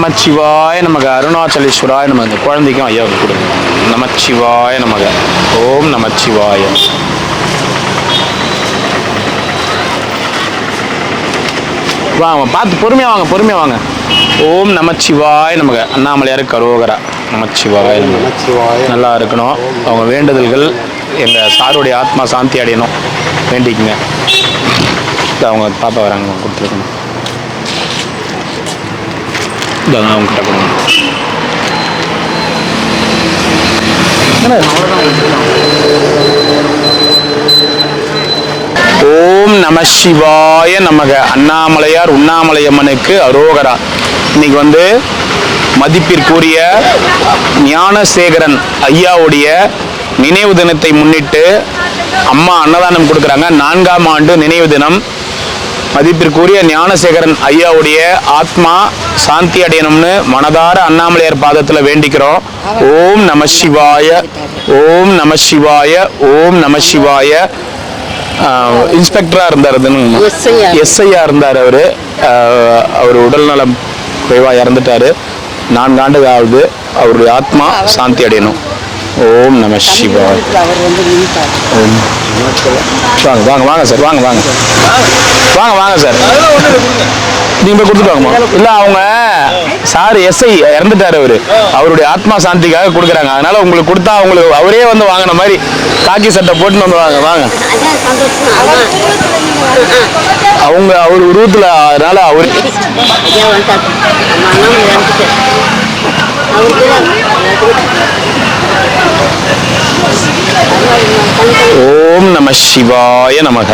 நமச்சிவாய நமக. அருணாச்சலேஸ்வராய நமக. இந்த குழந்தைக்கும் ஐயாவுக்கு கொடுங்க. நமச்சிவாய நமக. ஓம் நமச்சிவாய. வாங்க, பார்த்து பொறுமையாக வாங்க, பொறுமையாக வாங்க. ஓம் நமச்சிவாய நமக. அண்ணாமலையார் கரோகரா. நமச்சிவாய நமச்சிவாய. நல்லா இருக்கணும். அவங்க வேண்டுதல்கள் எங்கள் சாருடைய ஆத்மா சாந்தி அடையணும் வேண்டிக்குங்க. அவங்க பாப்பா வராங்க, கொடுத்துருக்கணும். அவங்ககிட்ட கொடுங்க. ஓம் நம சிவாய நமக. அண்ணாமலையார் உண்ணாமலையம்மனுக்கு அரோகரா. இன்னைக்கு மதிப்பிற்குரிய ஞானசேகரன் ஐயாவுடைய நினைவு தினத்தை முன்னிட்டு அம்மா அன்னதானம் கொடுக்குறாங்க. 4ஆம் ஆண்டு நினைவு தினம். மதிப்பிற்குரிய ஞானசேகரன் ஐயாவுடைய ஆத்மா சாந்தி அடையணும்னு மனதார அண்ணாமலையார் பாதத்தில் வேண்டிக்கிறோம். ஓம் நம சிவாய, ஓம் நம சிவாய, ஓம் நம சிவாய. இன்ஸ்பெக்டராக இருந்தார், எஸ்ஐயா இருந்தார். அவர் உடல்நலம் குறைவாக இறந்துட்டார். 4 ஆண்டு ஆகுது. அவருடைய ஆத்மா சாந்தி அடையணும். ஓம் நம சிவாய. வாங்க வாங்க வாங்க சார், வாங்க வாங்க வாங்க வாங்க சார். நீங்க போய் கொடுத்துட்டு வாங்கம்மா. இல்லை, அவங்க சார் எஸ்ஐ இறந்துட்டார். அவருடைய ஆத்மா சாந்திக்காக கொடுக்குறாங்க. அதனால உங்களுக்கு கொடுத்தா அவங்களுக்கு அவரே வாங்கின மாதிரி காக்கி சட்டை போட்டுன்னு வாங்க வாங்க. அவங்க அவர் உருவத்தில், அதனால அவர் ஓம் நம சிவாய நமக.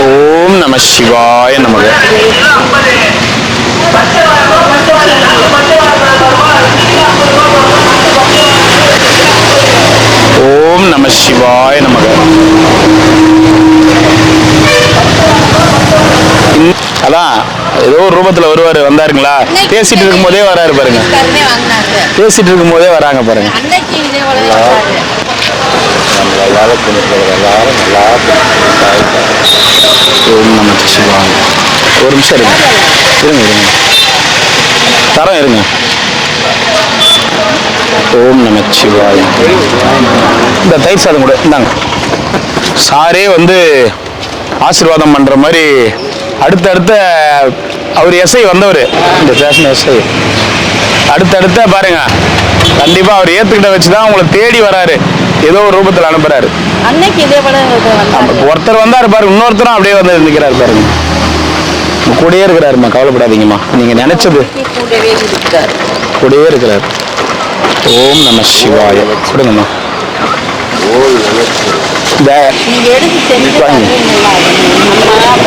ஓம் நம சிவாய நமக. ஓம் நம சிவாய நமக. அதான் ஏதோ ஒரு ரூபத்தில் வருவார். வந்தாருங்களா? பேசிட்டு இருக்கும் போதே வராரு பாருங்க. பேசிட்டு இருக்கும் போதே வராங்க பாருங்க. ஓம் நம சிவாய. ஒரு நிமிஷம் இருங்க, இருங்க இருங்க, தரம் இருங்க. ஓம் நம சிவாய. இந்த தயிர் சாதம் கூட இந்தாங்க. சாரே ஆசீர்வாதம் பண்ற மாதிரி அடுத்தடுத்த அவர் எஸ்ஐ வந்தவர், இந்த ஸ்டேஷன் எஸ்ஐ. அடுத்தடுத்த பாருங்க, கண்டிப்பா அவர் ஏத்துக்கிட்ட வச்சுதான் உங்களை தேடி வராரு. ஏதோ ஒரு ரூபத்தில் அனுப்புறாரு. ஒருத்தர் வந்தாரு பாருங்க, இன்னொருத்தரும் அப்படியே இருந்துக்கிறாரு பாருங்க. கூடயே இருக்கிறாருமா, கவலைப்படாதீங்கம்மா. நீங்க நினைச்சது கூடயே இருக்கிறாரு. ஓம் நம சிவாய. கொடுங்கம்மா.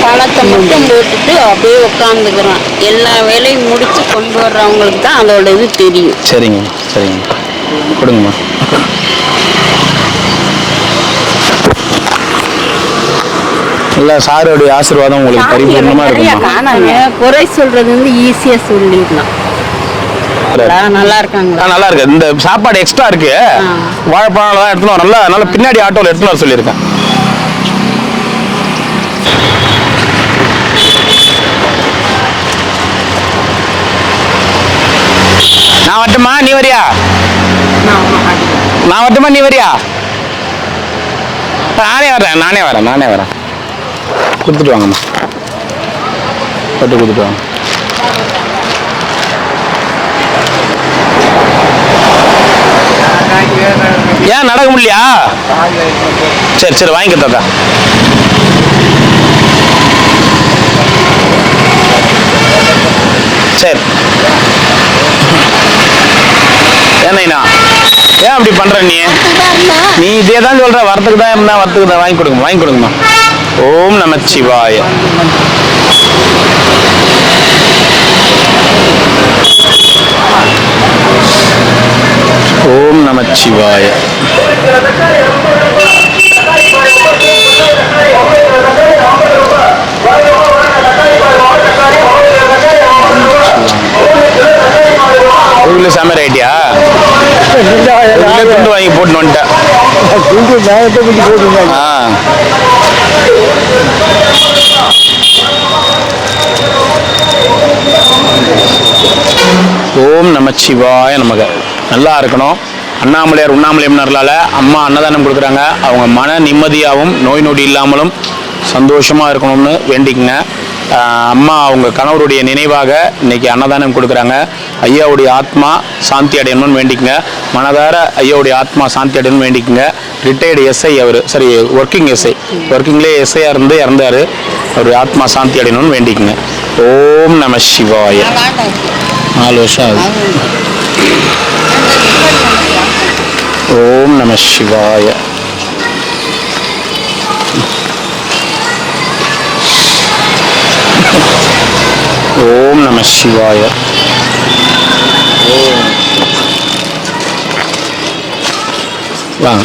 பணத்தை மட்டும் போட்டுட்டு அப்படியே உட்காந்துக்கிறோம். எல்லா வேலையும் முடிச்சு கொண்டு வர்றவங்களுக்கு தான் அதோட இது தெரியும். சரிங்க சரிங்க, கொடுங்கம்மா. இல்லை, சாருடைய ஆசீர்வாதம் உங்களுக்கு பரிபூர்ணமா இருக்கும். குறை சொல்றது ஈஸியா சொல்லிடலாம். நல்லா இருக்காங்க, நல்லா இருக்கு. இந்த சாப்பாடு எக்ஸ்ட்ரா இருக்கு. வாழைப்பழம் தான் எடுத்துன்னு நல்லா நல்லா பின்னாடி ஆட்டோவில் எடுத்துன்னு வர சொல்லியிருக்கேன். நான் வரட்டுமா, நீ வரியா? நான் வரட்டுமா, நீ வரியா? நானே வரேன். கொடுத்துட்டு வாங்கம்மா, பட்டு கொடுத்துட்டு வாங்க. ஏன் நடக்க முடியலையா? சரி சரி, வாங்கிக்க தாத்தா. சரி. ஏன்னா ஏன் அப்படி பண்ற? நீ இதே தான் சொல்ற. வரத்துக்கு தான் இருந்தா வரத்துக்கு தான். வாங்கி கொடுங்கம்மா. ஓம் நம சிவாய. ஓம் நம சிவாய. சாமியார் ஐட்டியா துண்டு வாங்கி போட்டு வந்துட்டேன். ஆ. ஓம் நமச்சிவாய நமக. நல்லா இருக்கணும். அண்ணாமலையார் உண்ணாமலையம்னர்லால அம்மா அன்னதானம் கொடுக்குறாங்க. அவங்க மன நிம்மதியாகவும் நோய் நொடி இல்லாமலும் சந்தோஷமாக இருக்கணும்னு வேண்டிக்கங்க. அம்மா அவங்க கணவருடைய நினைவாக இன்னைக்கு அன்னதானம் கொடுக்குறாங்க. ஐயாவுடைய ஆத்மா சாந்தி அடையணும்னு வேண்டிக்கங்க. மனதார ஐயாவுடைய ஆத்மா சாந்தி அடையணும்னு வேண்டிக்கங்க. ரிட்டையர்டு எஸ்ஐ அவர், சரி ஒர்க்கிங் எஸ்ஐ, ஒர்க்கிங்லேயே எஸ்ஐயாக இருந்து இறந்தார். அவருடைய ஆத்மா சாந்தி அடையணும்னு வேண்டிக்கங்க. ஓம் நம சிவாய. 4 வருஷம் ஆகுது. ஓம் நம சிவாய. ஓம் நம சிவாய. வாங்க.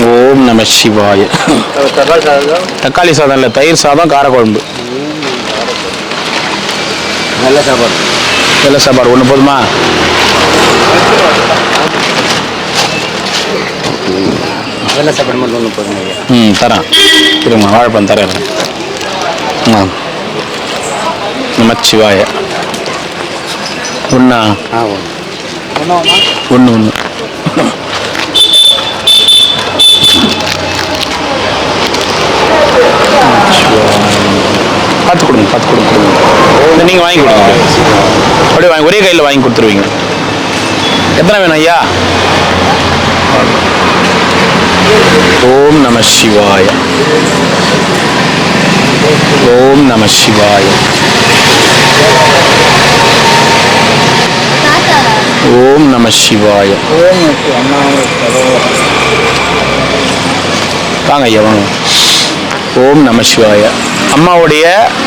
ஓம் நம சிவாய. தக்காளி சாதம் இல்லை, தயிர் சாதம், காரக்குழம்பு. நல்ல சாப்பாடு. வெள்ளை சாப்பாடு ஒன்று போதுமா? வெள்ளை சாப்பாடு மட்டும் ஒன்று போதுங்க ஐயா. தரேன். இருங்க, வாழைப்பழம் தரேன். நமச்சிவாய. ஒன்றா? ஒன்று ஒன்று. பார்த்து கொடுங்க, பார்த்து கொடுங்க. நீங்கள் வாங்கி கொடுங்க. அப்படியே வாங்கி ஒரே கையில் வாங்கி கொடுத்துருவீங்க. எத்தனை வேணும் ஐயா? ஓம் நம சிவாய. ஓம் நம சிவாய. ஓம் நம சிவாய. வாங்க ஐயா, வாங்க. ஓம் நம சிவாய. அம்மாவுடைய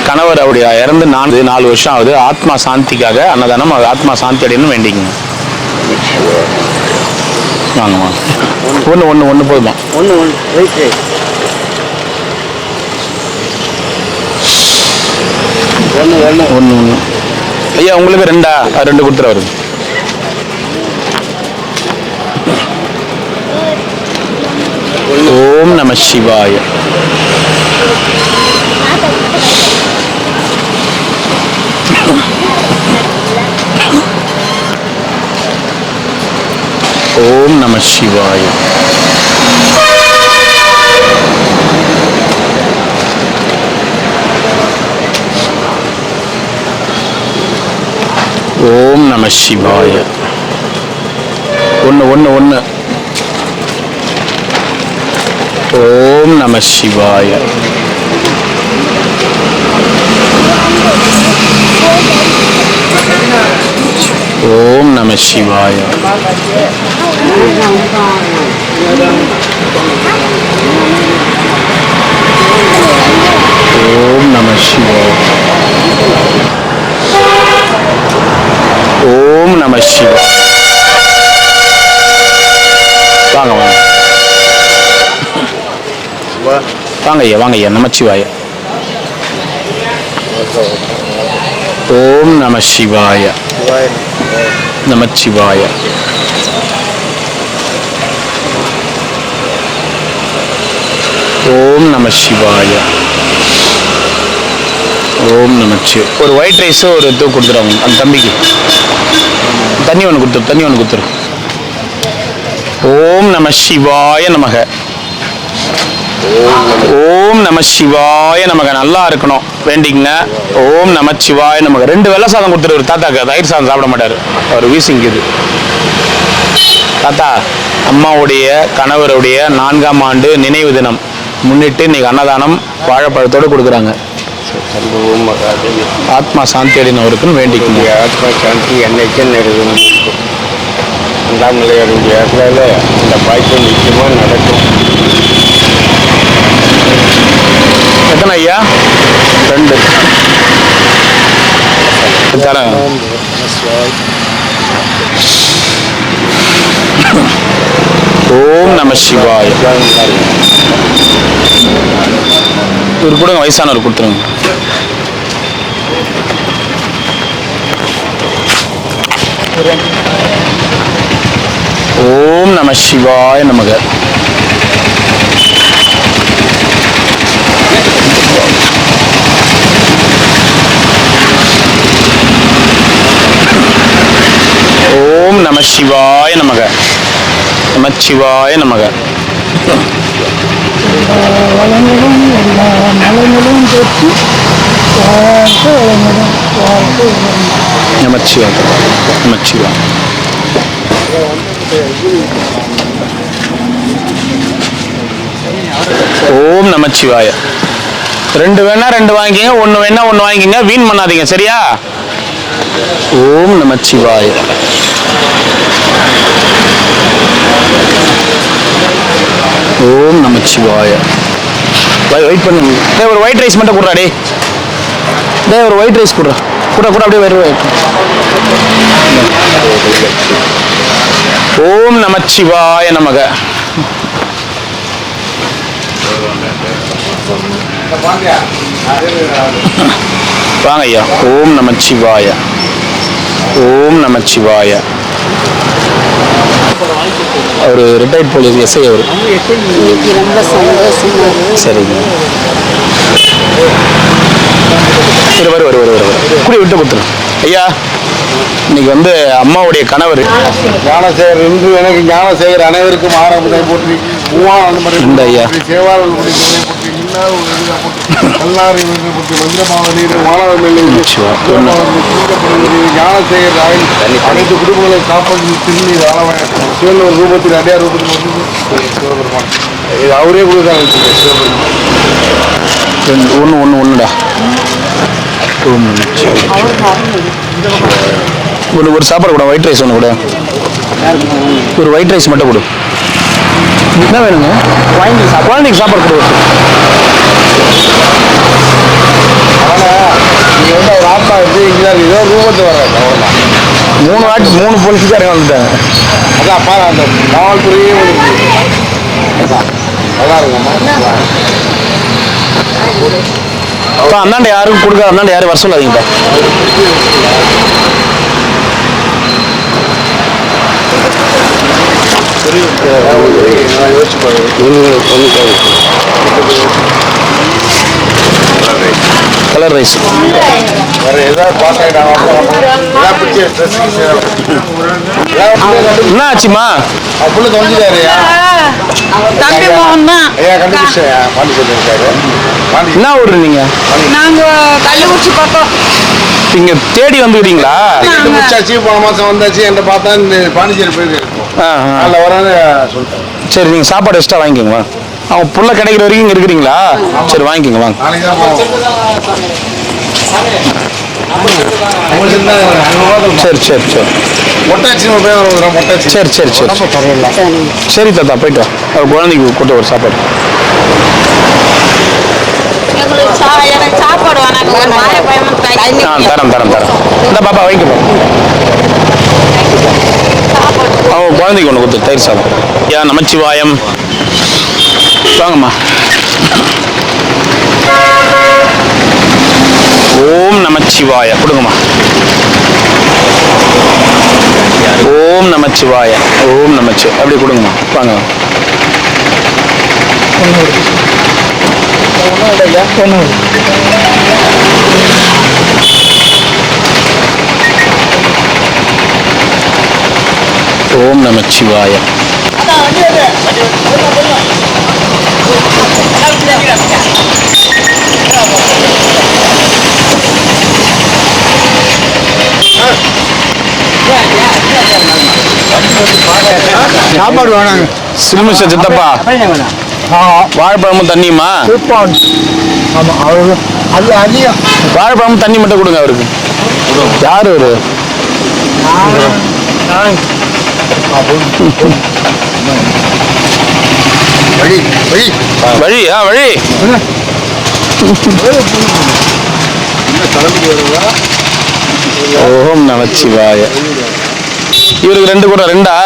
கணவர் அவருடைய இறந்து 4 வருஷம் ஆகுது. ஆத்மா சாந்திக்காக அன்னதானம், ஆத்மா சாந்தி அடையணும்னு வேண்டிங்க. வாங்க வாங்க. ஒன்று ஒன்று ஒன்று போதுமா? ஒன்று ஒன்று ஒன்று. ஐயா உங்களுக்கு 2 2 கொடுத்துரு வருது. ஓம் நம சிவாய. ஓம் நம சிவாய. ஓம் நம சிவாய. ஒன்று ஒன்று ஒன்று. ஓம் நம சிவாய. ஓம் நம சிவாய. ஓம் நம சிவாய. ஓம் நம சிவாய. வாங்க வாங்க வாங்க ஐயா, வாங்க ஐயா. நமச்சிவாய. ஓம் நம சிவாய. நமச்சிவாய. ஓம் நம சிவாய. ஓம் நமச்சி. ஒரு ஒயிட் ரைஸ் ஒரு இது கொடுத்துருவாங்க அந்த தம்பிக்கு. தண்ணி ஒன்று கொடுத்துரு. ஓம் நம சிவாய நமக. ஓம் நம சிவாய நமக. நல்லா இருக்கணும் வேண்டிங்க. ஓம் நமச்சிவாய நமக. 2 வெள்ளை சாதம் கொடுத்துரு தாத்தாக்கு. தயிர் சாதம் சாப்பிட மாட்டாரு, அவர் வீசிங்குது. தாத்தா, அம்மாவுடைய கணவருடைய 4ஆம் ஆண்டு நினைவு தினம் முன்னிட்டு இன்னைக்கு அன்னதானம் வாழைப்பழத்தோடு கொடுக்குறாங்க. ஆத்மா சாந்தி அடைந்தவருக்குன்னு வேண்டிக்கணும். ஆத்மா சாந்தி என்னைக்கும் இருக்கும். அண்ணாமலையாருடைய அருளால் இந்த பாக்கியம் நிச்சயமாக நடக்கும். எத்தனை ஐயா? 2 தரேன். ஓம் நம சிவாய. இவர் கொடுங்க, வயசானவர் கொடுத்துருங்க. ஓம் நம நம சிவாய நமக. ஓம் நம சிவாய நமக. நமச்சிவாய நமக. வளங்களும் எல்லா நலங்களும் பெற்று வாழ்க வளமுடன் வாழ்க வளமுடன். நமச்சிவாய நமச்சிவாய. ஓம் நமச்சிவாய. ரெண்டு வேணா ரெண்டு வாங்கிக்கங்க, ஒன்று வேணா ஒன்று வாங்கிக்கங்க, வீண் பண்ணாதீங்க சரியா? ஓம் நமச்சிவாய. ஓம் நமச்சிவாய. வெயிட் பண்ணுங்க. ஒரு ஒயிட் ரைஸ் மட்டும் கொடுறா. ஒரு ஒயிட் ரைஸ் கொடுறா. கூட அப்படியே வருவேன். ஓம் நமச்சிவாய நமக. வாங்க ஐயா. ஓம் நமச்சிவாய. ஓம் நமச்சிவாய. அவர் ரிட்டையர்ட் போலீஸ் எஸ்ஐ அவர். இன்னைக்கு ரொம்ப சந்தோஷமா இருக்கு. சரிங்க. வரு குடி விட்டு கொடுத்துரும் ஐயா. இன்னைக்கு வந்து அம்மாவுடைய கணவர் ஞானசேகர் இன்று எனக்கு ஞானசேகர் அனைவருக்கும் ஆரம்பத்தை போற்றி இந்த ஐயா சேவாளர் ஞானசேகர் அனைத்து குடும்பங்களை காப்பாற்றி திருநீர் ஆளவன் சிவன் ஒரு ரூபத்தில் அடையார் ரூபத்தில் வந்து சிவபெருமான் இது அவரே கொடுத்தாங்க சிவபெருமான். ஒன்றுடா. ஒரு சாப்பாடு கூட, ஒயிட் ரைஸ் ஒன்று கூட. ஒரு ஒயிட் ரைஸ் மட்டும் கொடு. என்ன வேணுங்க? குழந்தைக்கு சாப்பாடு கொடு. நீங்கள் வந்து அவர் ஆத்மா வந்து இங்கே ஏதோ ரூபத்தில் வர்றாங்க அவ்வளோதான். 3 போலீஸ்காரங்க வந்துட்டாங்க. அதான் பாரு அந்த காவல்துறையே நல்லா இருக்கும்மா. அந்தாண்ட யாரும் கொடுக்காத, அந்தாண்ட யாரும் வர சொல்லாதீங்கப்பா. கலர் ரைஸ் வேற ஏதாவது என்ன ஆச்சுமா? புள்ள தொலைஞ்சிட்டாருயா. தம்பி மோகன் தான். ஐயா கண்டுபிடிச்சா பாண்டிச்சேரி இருக்காரு. என்ன ஊர் நீங்க? நாங்க கள்ளக்குறிச்சி பக்கம். இங்க தேடி வந்துக்கிறீங்களா? முடிச்சாச்சு, போன மாசம் வந்தாச்சு. என்கிட்ட பார்த்தா இந்த பாண்டிச்சேரி போயிருக்கோம். அதில் வராது சொல்லிட்டேன். சரி, நீங்க சாப்பாடு எக்ஸ்ட்ரா வாங்கிக்கோங்க. அவன் புள்ள கிடைக்கிற வரைக்கும் இங்க இருக்கிறீங்களா? சரி வாங்கிக்கோங்க வாங்க. நாளைக்கு தான் போவோம். சரி சரி சரி மொட்டாச்சி மொட்டாச்சி. சரி சரி சரி சரி தாத்தா போயிட்டு வா. அவர் குழந்தைக்கு கூட்ட ஒரு சாப்பாடு. எனக்கு சாப்பாடு தரேன். இந்த பாப்பா வாங்கிக்கப்பா. அவன் குழந்தைக்கு ஒன்று கொடுத்து தயிர் சாதம். ஐயா நமச்சிவாயம். வாங்கம்மா. ஓம் நமச்சிவாய கொடுங்கம்மா. ஓம் நமச்சிவாய. ஓம் நமச்சி அப்படி கொடுங்கம்மா. வாங்க. ஓம் நமச்சிவாய. சாப்பாடு வேணாங்க. சிலுமிச்ச சித்தப்பா வாழைப்பழமும் தண்ணியுமா? ஆமாம், அவ்வளோ அது அதிகம். வாழைப்பழமும் தண்ணி மட்டும் கொடுங்க அவருக்கு. யார் அவரு? வழி வழி வழி. ஓம் நமச்சிவாய. இவருக்கு 2 கூட 2ஆ?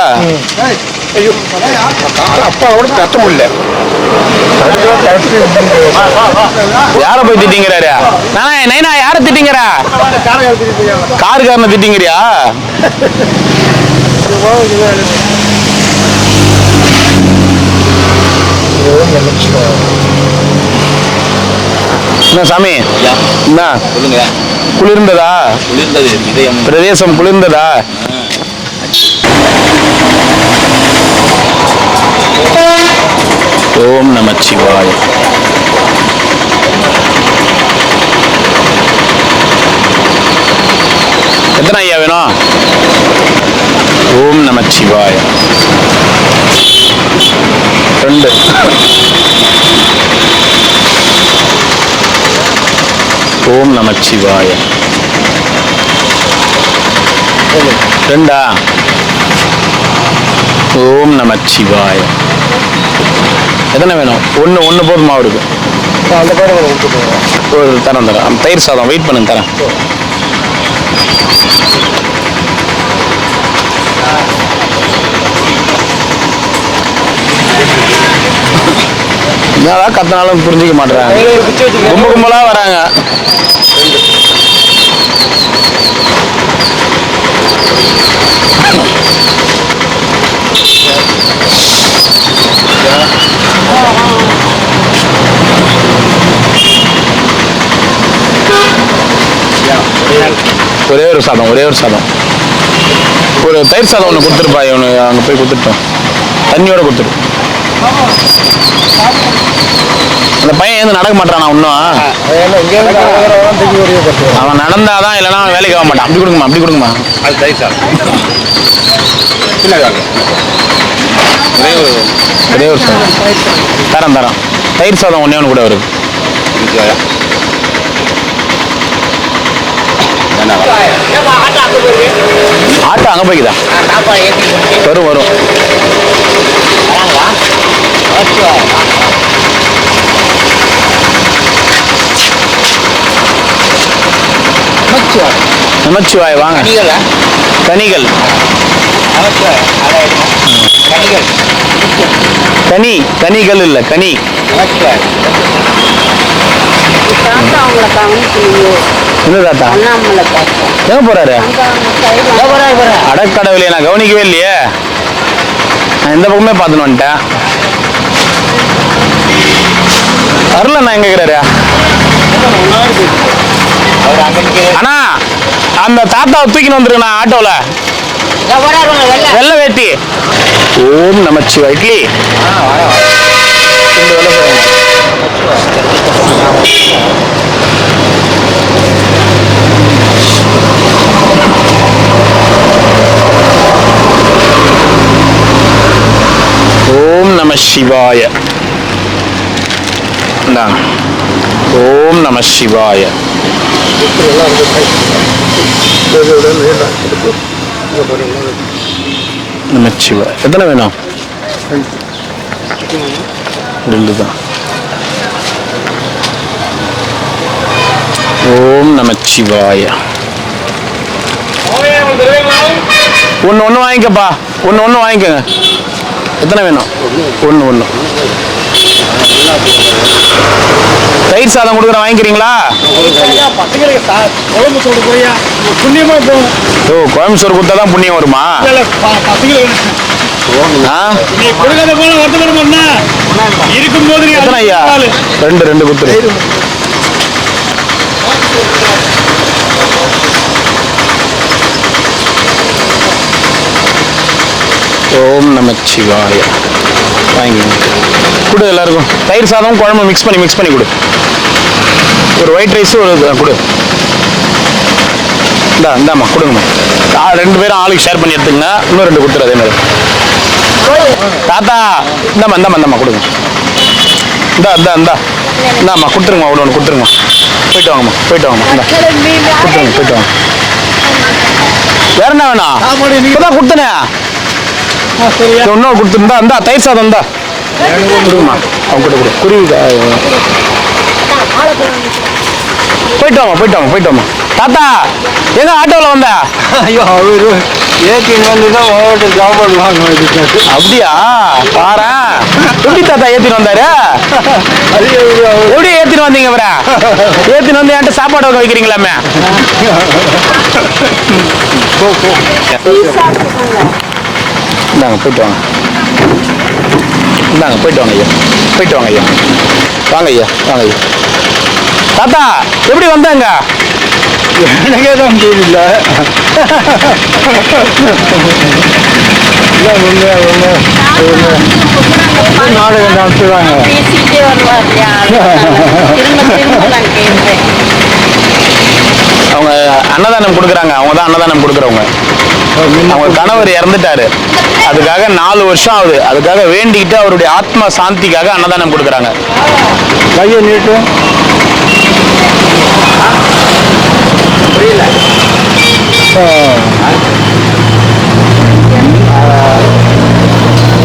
அப்பாவோட கஷ்டம் இல்லை. யார போய் திட்டிங்கிறாரு? நைனா யார திட்டிங்கிறா? காருக்காரனை திட்டிங்கிறியா? ஓம் நமச்சிவாய. என்ன சாமி ஐயா என்ன சொல்லுங்க. குளிர்ந்ததா? குளிர்ந்தது இதயம். பிரதேசம் குளிர்ந்ததா? ஓம் நமச்சிவாய. எத்தனை ஐயா வேணும்? ஓம் நமச்சிவாய. 2. ஓம் நமச்சிவாய. 2. ஓம் நமச்சிவாய. எத்தனை வேணும்? ஒன்று போதுமா அவருக்கு? அந்த பாடம் கொடுத்து போகிறேன். ஒரு தரேன். தயிர் சாதம் வெயிட் பண்ணுங்க, தரேன். என்னதான் கத்தினாலும் புரிஞ்சிக்க மாட்டேறாங்க. கும்பலா வராங்க. ஒரே ஒரு சாதம். ஒரு தயிர் சாதம் ஒன்று கொடுத்துருப்பா. இவனு அங்கே போய் கொடுத்துட்டோம். தண்ணியோட கொடுத்துரு. அந்த பையன் ஏந்து நடக்க மாட்டானா இன்னும்? அவன் நடந்தாதான், இல்லைன்னா அவன் வேலைக்கு ஆக மாட்டான். அப்படி கொடுக்குமா. அது தயிர் சாதம். சின்னதாக ஒரே ஒரு சாதம் தரேன். தயிர் சாதம் ஒன்று கூட வருது. ஆட்டோ அங்கே போய்க்குதா? வரும். நமச்சிவாய் வாங்க. கனிகள் கனிகள் இல்லை, கனி. தாத்தா அவங்கள கவனிக்கலையோ? என்ன தாத்தா? அண்ணாமலை தாத்தா எங்க போறாரு? அடக்கடவுளையே நான் கவனிக்கவே இல்லையே. நான் இந்த பக்கமே பார்த்துன்னு வந்துட்டேன். வரல. நான் எங்க இருக்கிறாரு? அண்ணா, அந்த தாத்தாவை தூக்கின்னு வந்துருக்கண்ணா ஆட்டோல. வெள்ளை வேட்டி. ஓம் நமச்சிவாய. இட்லி ஓம் நம சிவாய. ஓம் நம சிவாய. நமச்சிவாய. எத்தனை வேணும்? 2 தான். ஓம் நமச்சிவாய. ஒன்று வாங்கிக்கப்பா. ஒன்று வாங்கிக்கோங்க. எத்தனை வேணும்? ஒன்று. தயிர் சாதம் கொடுக்குறேன், வாங்கிக்கிறீங்களா? குழம்பு சோறு போறியா? புண்ணியமா போகும். ஓ, குழம்பு சோறு கொடுத்தா தான் புண்ணியம் வருமா? கொடுக்காத போல வருத்தப்பட இருக்கும்போது எத்தனை ஐயா? 2 கொடுத்துரு. ஓம் நமச்சிவாய. வாங்கிக்கோங்க. கொடு எல்லாருக்கும். தயிர் சாதம் குழம்பு மிக்ஸ் பண்ணி கொடு. ஒரு ஒயிட் ரைஸ் ஒரு கொடு. இந்தாம்மா கொடுங்கம்மா. 2 பேரும் ஆளுக்கு ஷேர் பண்ணி எடுத்துங்க. இன்னும் 2 கொடுத்துரு. அதே மாதிரி தாத்தா இந்தாம்மா கொடுங்க. இந்தாம்மா கொடுத்துருங்கம்மா. ஒன்று கொடுத்துருங்கம்மா. போயிட்டு வாங்கம்மா. கொடுத்துருங்க. வாங்க. வேற என்ன வேணும்? இப்பதான் கொடுத்தனே. இன்னொரு கொடுத்துருந்தா தயிர் சாதம் தான் கொடுங்கம்மா. அவங்க கிட்ட கொடு. குருவி போயிட்டு வாமா. தாத்தா எங்க ஆட்டோவில் வந்த? ஐயோ, அவரு ஏத்தின்னு வந்து தான் ஓட்ட சாப்பாடு வாங்க. அப்படியா? பாரு எப்படி தாத்தா ஏத்தின்னு வந்தாரு. எப்படி ஏத்தின்னு வந்தீங்க? அவரை ஏத்தின்னு வந்து என்கிட்ட சாப்பாடு வைக்கிறீங்களாமே. இந்தாங்க போயிட்டு வாங்க. ஐயா. போயிட்டு வாங்க ஐயா, வாங்க ஐயா, வாங்க ஐயா. தாத்தா எப்படி வந்தாங்க? எனக்கே தான் தெரியல. நாடகம் நடத்துறாங்க. பேசிக்கிட்டே வருவார் இல்லையா, திரும்ப திரும்ப நான் கேட்பேன். அவங்க அன்னதானம் கொடுக்குறாங்க, அவங்க தான் அன்னதானம் கொடுக்குறவங்க. அவங்க கணவர் இறந்துட்டாரு, அதுக்காக 4 வருஷம் ஆகுது, அதுக்காக வேண்டிக்கிட்டு அவருடைய ஆத்ம சாந்திக்காக அன்னதானம் கொடுக்குறாங்க. கையை நீட்டு. புரியல.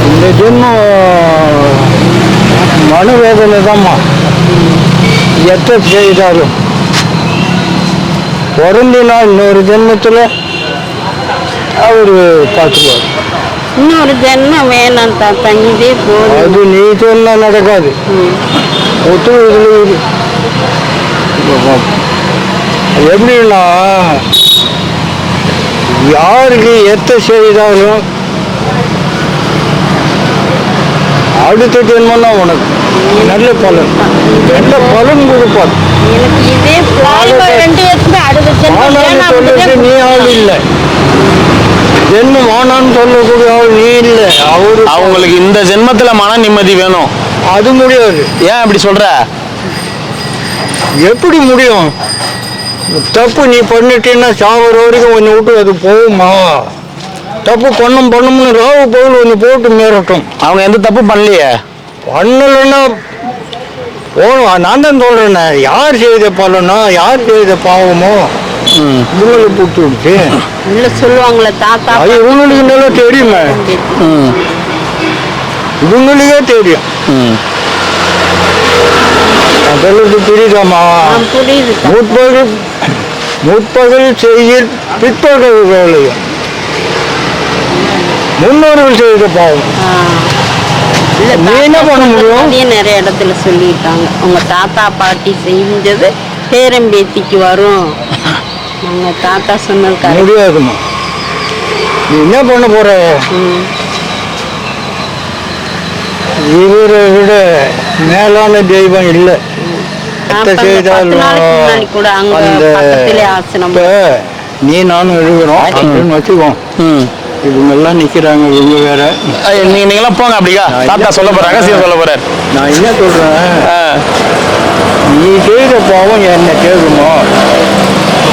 இந்த ஜென்மம் மனவேதனை தான்மா. எத்த செய்தாலும் பிறந்தினா இன்னொரு ஜென்மத்தில் அவரு பார்த்துக்குவார். இன்னொரு ஜென்மம் வேணாம் தாத்தா, இதே போதும். அது நீ சொன்னா நடக்காது. ஒத்து இது எப்படின்னா யாருக்கு எத்த செய்தாலும் அடுத்த ஜென்மம்னா உனக்கு நல்ல பலன், நல்ல பலன் கொடுப்பார். எனக்கு இதே போதும். 2 வருஷமே அடுத்த ஜென்மம் ஆனான்னு வேணாம் சொல்றது நீ ஆள் இல்லை. ஜென்மம் ஆனான்னு சொல்லக்கூடிய ஆள் நீ இல்லை. அவங்களுக்கு இந்த ஜென்மத்துல மன நிம்மதி வேணும். அது முடியாது. ஏன் அப்படி சொல்ற? எப்படி முடியும்? தப்பு நீ பண்ணிட்டீன்னா சாவர வரைக்கும் ஒன்று விட்டு அது போகுமா? தப்பு பண்ணணும்னு ராவு பவுல் ஒன்று போட்டு மீறட்டும். அவங்க எந்த தப்பு பண்ணலையே. பண்ணலைன்னா போகணும். நான் தான் சொல்றேனே, யார் செய்த பலனோ யார் செய்த பாவமோ இவங்களை போட்டு விடுச்சு. இல்ல சொல்லுவாங்களே தாத்தா, அது இவங்களுக்கு நல்லா தெரியுமே, இவங்களுக்கே தெரியும். அதற்கு புரியுதாமா? புரியுது. முற்பகல் செய்யில் பிற்பகல் வேலையும் முன்னோர்கள் செய்த பாவம். இல்ல நீ என்ன பண்ண முடியும்? நிறைய இடத்துல சொல்லிட்டாங்க, உங்க தாத்தா பாட்டி செஞ்சது பேரம்பேத்திக்கு வரும். உங்க தாத்தா சொன்னது முடியாதுமா. நீ என்ன பண்ண போற? இவரை விட மேலான தெய்வம் இல்லை. கூட அங்க பக்கத்திலே ஆசனம். நீ நானும் எழுதுறோம் அப்படின்னு வச்சுக்கோம். இவங்க எல்லாம் நிக்கிறாங்க, இவங்க வேற. நீங்களாம் போங்க. அப்படியா தாத்தா சொல்ல போறாங்க, சொல்ல போறாரு. நான் என்ன சொல்றேன், நீ செய்த பாவம் என்ன கேட்குமோ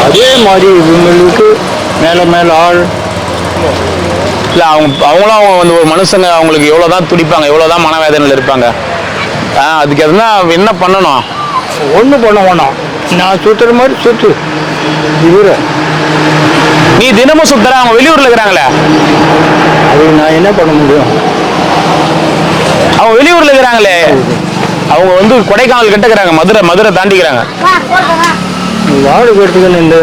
அதே மாதிரி இவங்களுக்கு மேல மேல ஆள் இல்லை. அவங்களும் வந்து ஒரு மனுஷங்க, அவங்களுக்கு எவ்வளோதான் துடிப்பாங்க, எவ்வளோதான் மனவேதனையில் இருப்பாங்க. அதுக்கு எதுனா என்ன பண்ணணும்? ஒன்றும் பண்ண வேணாம். நான் சுத்துற மாதிரி சுத்து. இவரு நீ தினமும் சுத்துற, அவங்க வெளியூர்ல இருக்கிறாங்களே, அது நான் என்ன பண்ண முடியும்? அவங்க வெளியூர்ல இருக்கிறாங்களே, அவங்க வந்து கொடைக்கானல் கிட்ட இருக்கிறாங்க, மதுரை தாண்டிக்கிறாங்க. வாடு கட்டுக்கணும். இந்த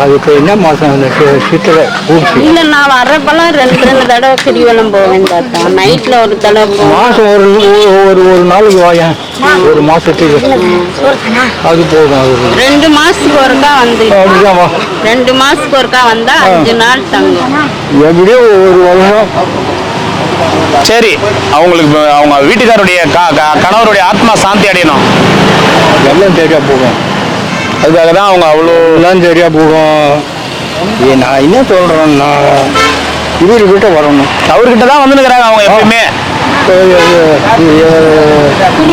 அதுக்கு என்ன மாசம் சித்திரை பூச்சி இல்ல, நான் வர்றப்பெல்லாம் 2 தடவை கிரிவலம் போவேன் தாத்தா. நைட்ல ஒரு தடவை மாசம் ஒரு நாளைக்கு வாயேன். ஒரு மாசத்துக்கு அது போதும். அது 2 மாசத்துக்கு ஒருக்கா வந்து அப்படிதான் வா. 2 மாசத்துக்கு ஒருக்கா வந்தா 5 நாள் தங்கும். எப்படியோ ஒரு வருஷம். சரி, அவங்களுக்கு அவங்க வீட்டுக்காரருடைய கணவருடைய ஆத்மா சாந்தி அடையணும். எல்லாம் சரியா போகும். அதுக்காக தான் அவங்க அவ்வளோ எல்லாம் சரியா போகும். நான் என்ன சொல்றேன்னா இவர்கிட்ட வரணும். அவர்கிட்ட தான் வந்துருக்கிறாங்க அவங்க எப்பயுமே.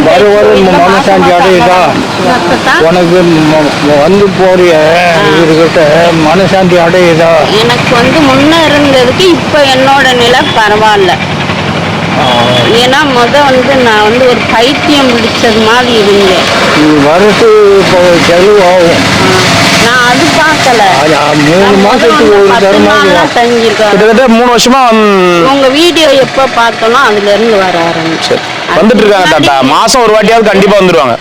வரும் மனசாந்தி அடையுதா உனக்கு? வந்து போறிய இவர்கிட்ட மனசாந்தி அடையுதா? எனக்கு வந்து முன்ன இருந்ததுக்கு இப்ப என்னோட நிலை பரவாயில்ல. ஏன்னா வந்து நான் வந்து ஒரு பைத்தியம் பிடிச்சது மாதிரி இருந்தேன். வரது செலவு ஆகும். நான் அது பார்க்கல. 3 மாசத்துக்கு ஒரு தரமாக தங்கியிருக்கேன். கிட்டத்தட்ட 3 வருஷமா உங்க வீடியோ எப்ப பார்த்தோம்னா அதுல இருந்து வர ஆரம்பிச்சு வந்துட்டு இருக்காங்க தாத்தா. மாசம் ஒரு வாட்டியாவது கண்டிப்பா வந்துருவாங்க.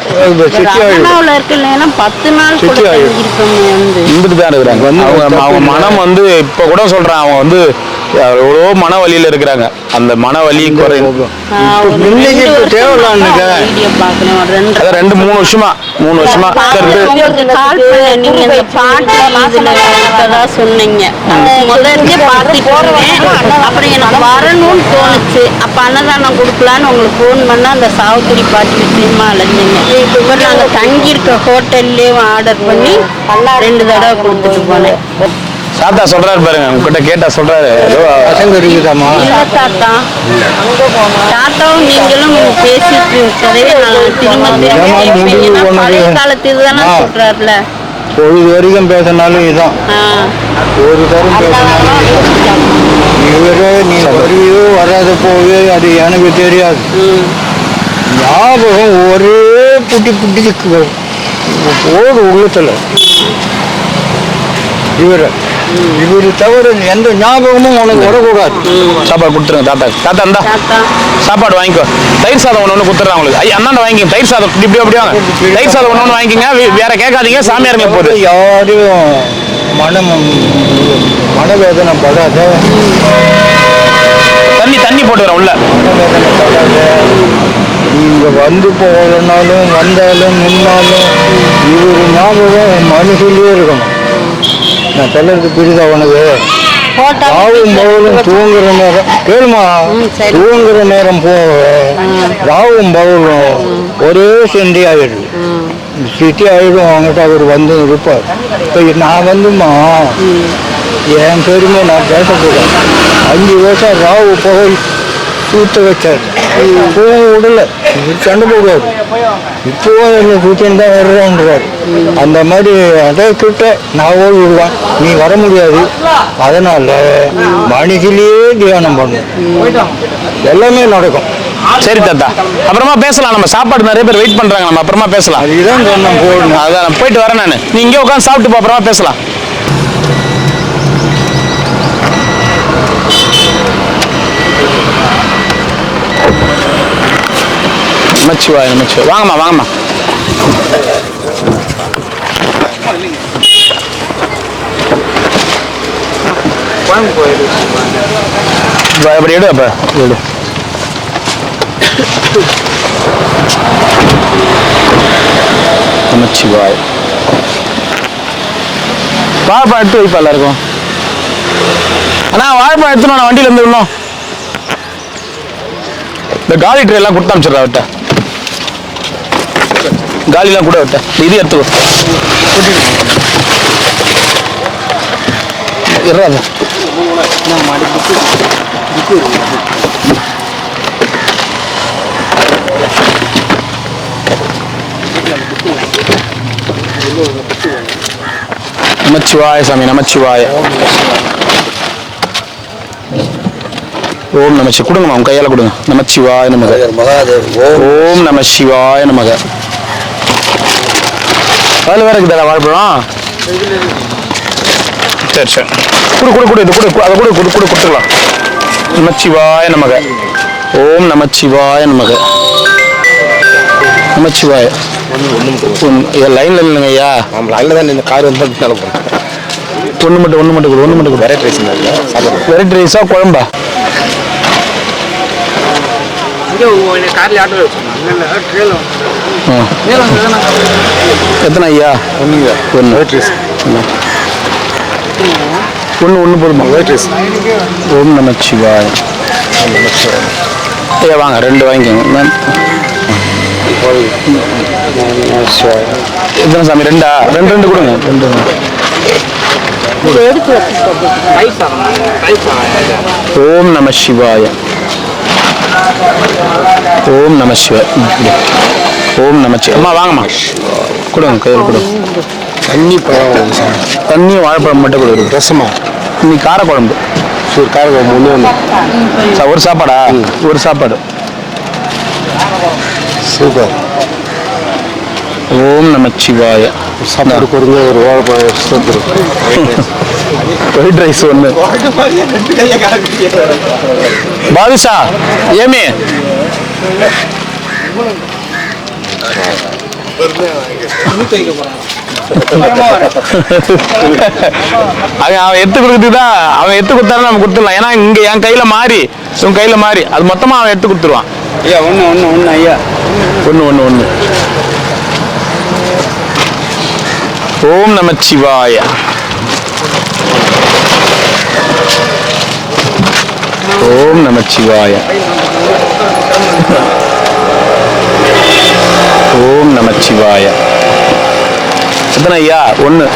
ரமணாவில் இருக்கு இல்லைன்னா 10 நாள் கூட தங்கியிருக்கோமே. வந்துட்டு தான் இருக்கிறாங்க. அவங்க மனம் வந்து இப்ப கூட சொல்றேன், அவங்க வந்து எவ்வளோ மன வலியில இருக்கிறாங்க. அந்த மன வலி குறையும். இன்னைக்கு இப்போ தேவையில்லான்னுங்க. வீடியோ பார்க்கணும் ஒரு 2 அதான் 3 வருஷமா உங்களுக்கு கால் பண்ண நீங்க இந்த பாட்டு இதுல இருக்கதா சொன்னீங்க. முதல்ல பார்த்துட்டு இருந்தேன். அப்புறம் எனக்கு வரணும்னு தோணுச்சு. அப்ப அன்னதானம் கொடுக்கலான்னு உங்களுக்கு ஃபோன் பண்ணா அந்த சாவுக்குடி பாட்டு விஷயமா அலைஞ்சிங்க. இப்போ நாங்கள் தங்கியிருக்க ஹோட்டல்லே ஆர்டர் பண்ணி 2 தடவை கொடுத்துட்டு போனேன். தாத்தா சொல்றாரு பாருங்க, உங்ககிட்ட கேட்டா சொல்றாரு. பசங்க இருக்குதாம்மா? இல்ல தாத்தா, தாத்தாவும் நீங்களும் பேசிட்டு இருக்கதே நான் திரும்ப பழைய காலத்து இதுதானே சொல்றாருல. பொழுது வரைக்கும் பேசினாலும் இதுதான். ஒரு தரம் பேசினாலும் இவரே நீ வரையோ வராத போவே அது எனக்கு தெரியாது. ஞாபகம் ஒரே புட்டி போடு உள்ளத்துல. இவரு தவிர எந்த ஞாபகமும் உனக்கு வரக்கூடாது. சாப்பாடு கொடுத்துருங்க தாத்தா. தாத்தா இருந்தா சாப்பாடு வாங்கிக்கோ. தயிர் சாதம் ஒன்று கொடுத்துட்றாங்க உங்களுக்கு. அண்ணாண்ட வாங்கிக்கோங்க. தயிர் சாதம் இப்படி வாங்க. தயிர் சாதம் ஒன்று வாங்கிக்கோங்க. வேற கேட்காதீங்க. சாமியாருங்க போகுது. யாரையும் மனவேதனை படாத. தண்ணி போட்டு வரேன் உள்ள. மனவேதனை படாத. நீங்க வந்து போகலனாலும் வந்தாலும் நின்னாலும் இவரு ஞாபகம் மனசுலயே இருக்கணும். நான் சொல்றது புரியுதா உனக்கு? ராவும் பகலும் தூங்குற நேரம் கேளுமா, தூங்குற நேரம் போக ராவும் பகலும் ஒரே செண்டி ஆயிடுது. சிட்டி ஆயிடும். அவங்ககிட்ட அவர் வந்து இருப்பார். இப்போ நான் வந்துமா என் பெருமை நான் பேசக்கூடாது. 5 வருஷம் ராவு பகல் சூத்த வச்சார். இப்போவும் விடல. சண்டை போடுவார். இப்போவும் என்ன சூத்தின்னு தான் வர்றான்றார். அந்த மாதிரி அதை கிட்ட நான் ஓடி விடுவான். நீ வர முடியாது. அதனால மணிக்கிலேயே தியானம் பண்ணும். எல்லாமே நடக்கும். சரி தாத்தா, அப்புறமா பேசலாம். நம்ம சாப்பாடு நிறைய பேர் வெயிட் பண்றாங்க. நம்ம அப்புறமா பேசலாம். அதுதான் சொன்னேன் போடணும். அதான் நான் போயிட்டு வரேன். நான் நீ இங்கே உட்காந்து சாப்பிட்டு போ. அப்புறமா பேசலாம். நமச்சிவாய் நமச்சிவாய். வாங்கம்மா. அப்படி எடு. அப்ப எடு. நமச்சிவாய். வாழைப்பழம் எடுத்து வைப்பா எல்லாருக்கும். அண்ணா வாழைப்பழம் எடுத்துணும். நான் வண்டியில இருந்து விடணும். இந்த காலி ட்ரே எல்லாம் கொடுத்து அனுப்பிச்சிடுறா விட்ட. காலிலாம் கூட விட்ட. இது எடுத்துக்கோ. இருறாது. நமச்சிவாய சாமி. நமச்சிவாய. ஓம் நமச்சி. கொடுங்கம்மா, உங்க கையால கொடுங்க. நமச்சிவாய நமக. ஓம் நம சிவாய நமக. அதில் வேற இருக்குதா வாழைப்பழம்? சரி சரி. கொடு இது கொடு. அதை கொடுத்துக்கலாம். நமச்சிவாய நமக. ஓம் நமச்சிவாய நமக. நமச்சிவாய. லைன்ல இல்லைங்க ஐயா. லைன்ல தான் இந்த கார் வந்து ஒன்று மட்டும் கொடு. வெரைட்டி ரைஸ் வெரைட்டி ரைஸா குழம்பா? எத்தனை ஐயா? ஒன்று வெரைட்டி ரைஸ் ஒன்று போதுமா? Variety rice. ஓம் நமச்சிவாய. ஐயா வாங்க, 2 வாங்கிக்கோங்க. எத்தனை சாமி? 2ஆ? 2 கொடுங்க. 2 ஓம் நம சிவாய. ஓம் நம சிவாய. ஓம் நமச்சி. அம்மா வாங்கம்மா, கொடுங்க. கையில் கொடுங்க. தண்ணி வாழைப்பழம் மட்டும் கொடுங்க. ரசமா இன்னைக்கு காரக்குழம்பு. சரி, காரக்குழம்பு ஒன்று. ஒரு சாப்பாடா? ஒரு சாப்பாடு. சூப்பர். ஓம் நமச்சிவாய. சாப்பாடு கொடுங்க. ஒரு வாழைப்பழம். White rice 1. பாதுஷா ஏமி அவன் எடுத்து கொடுத்துதான் அவன் எடுத்து கொடுத்தாலும் நம்ம கொடுத்துடலாம். ஏன்னா இங்க என் கையில மாறி உன் கையில மாறி அது மொத்தமா அவன் எடுத்து கொடுத்துருவான். ஐயா ஒன்று ஐயா ஒன்று. ஓம் நமச்சிவாய. ஓம் நமச்சிவாய. ஓம் நமச்சிவாய. எத்தனை ஐயா? ஒன்று.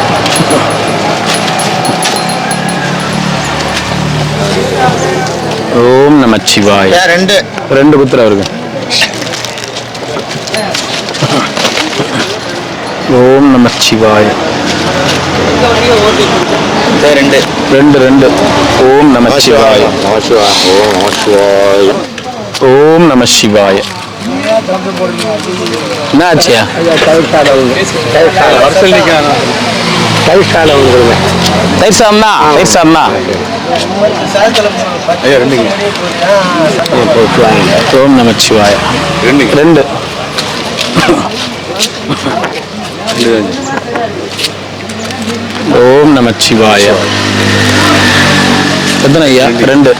ஓம் நமச்சிவாய. ரெண்டு குத்துற அவருக்கு. ஓம் நமச்சிவாய. ரெண்டு. ஓம் நமச்சிவாய. ஓம் நமச்சிவாய. என்ன ஆச்சியா? தயிர் சாதம் தான். ஐயா ரெண்டுங்க. ஓம் நமச்சிவாய. ரெண்டு. ஓம் நமச்சிவாய. எத்தனை ஐயா? ரெண்டு.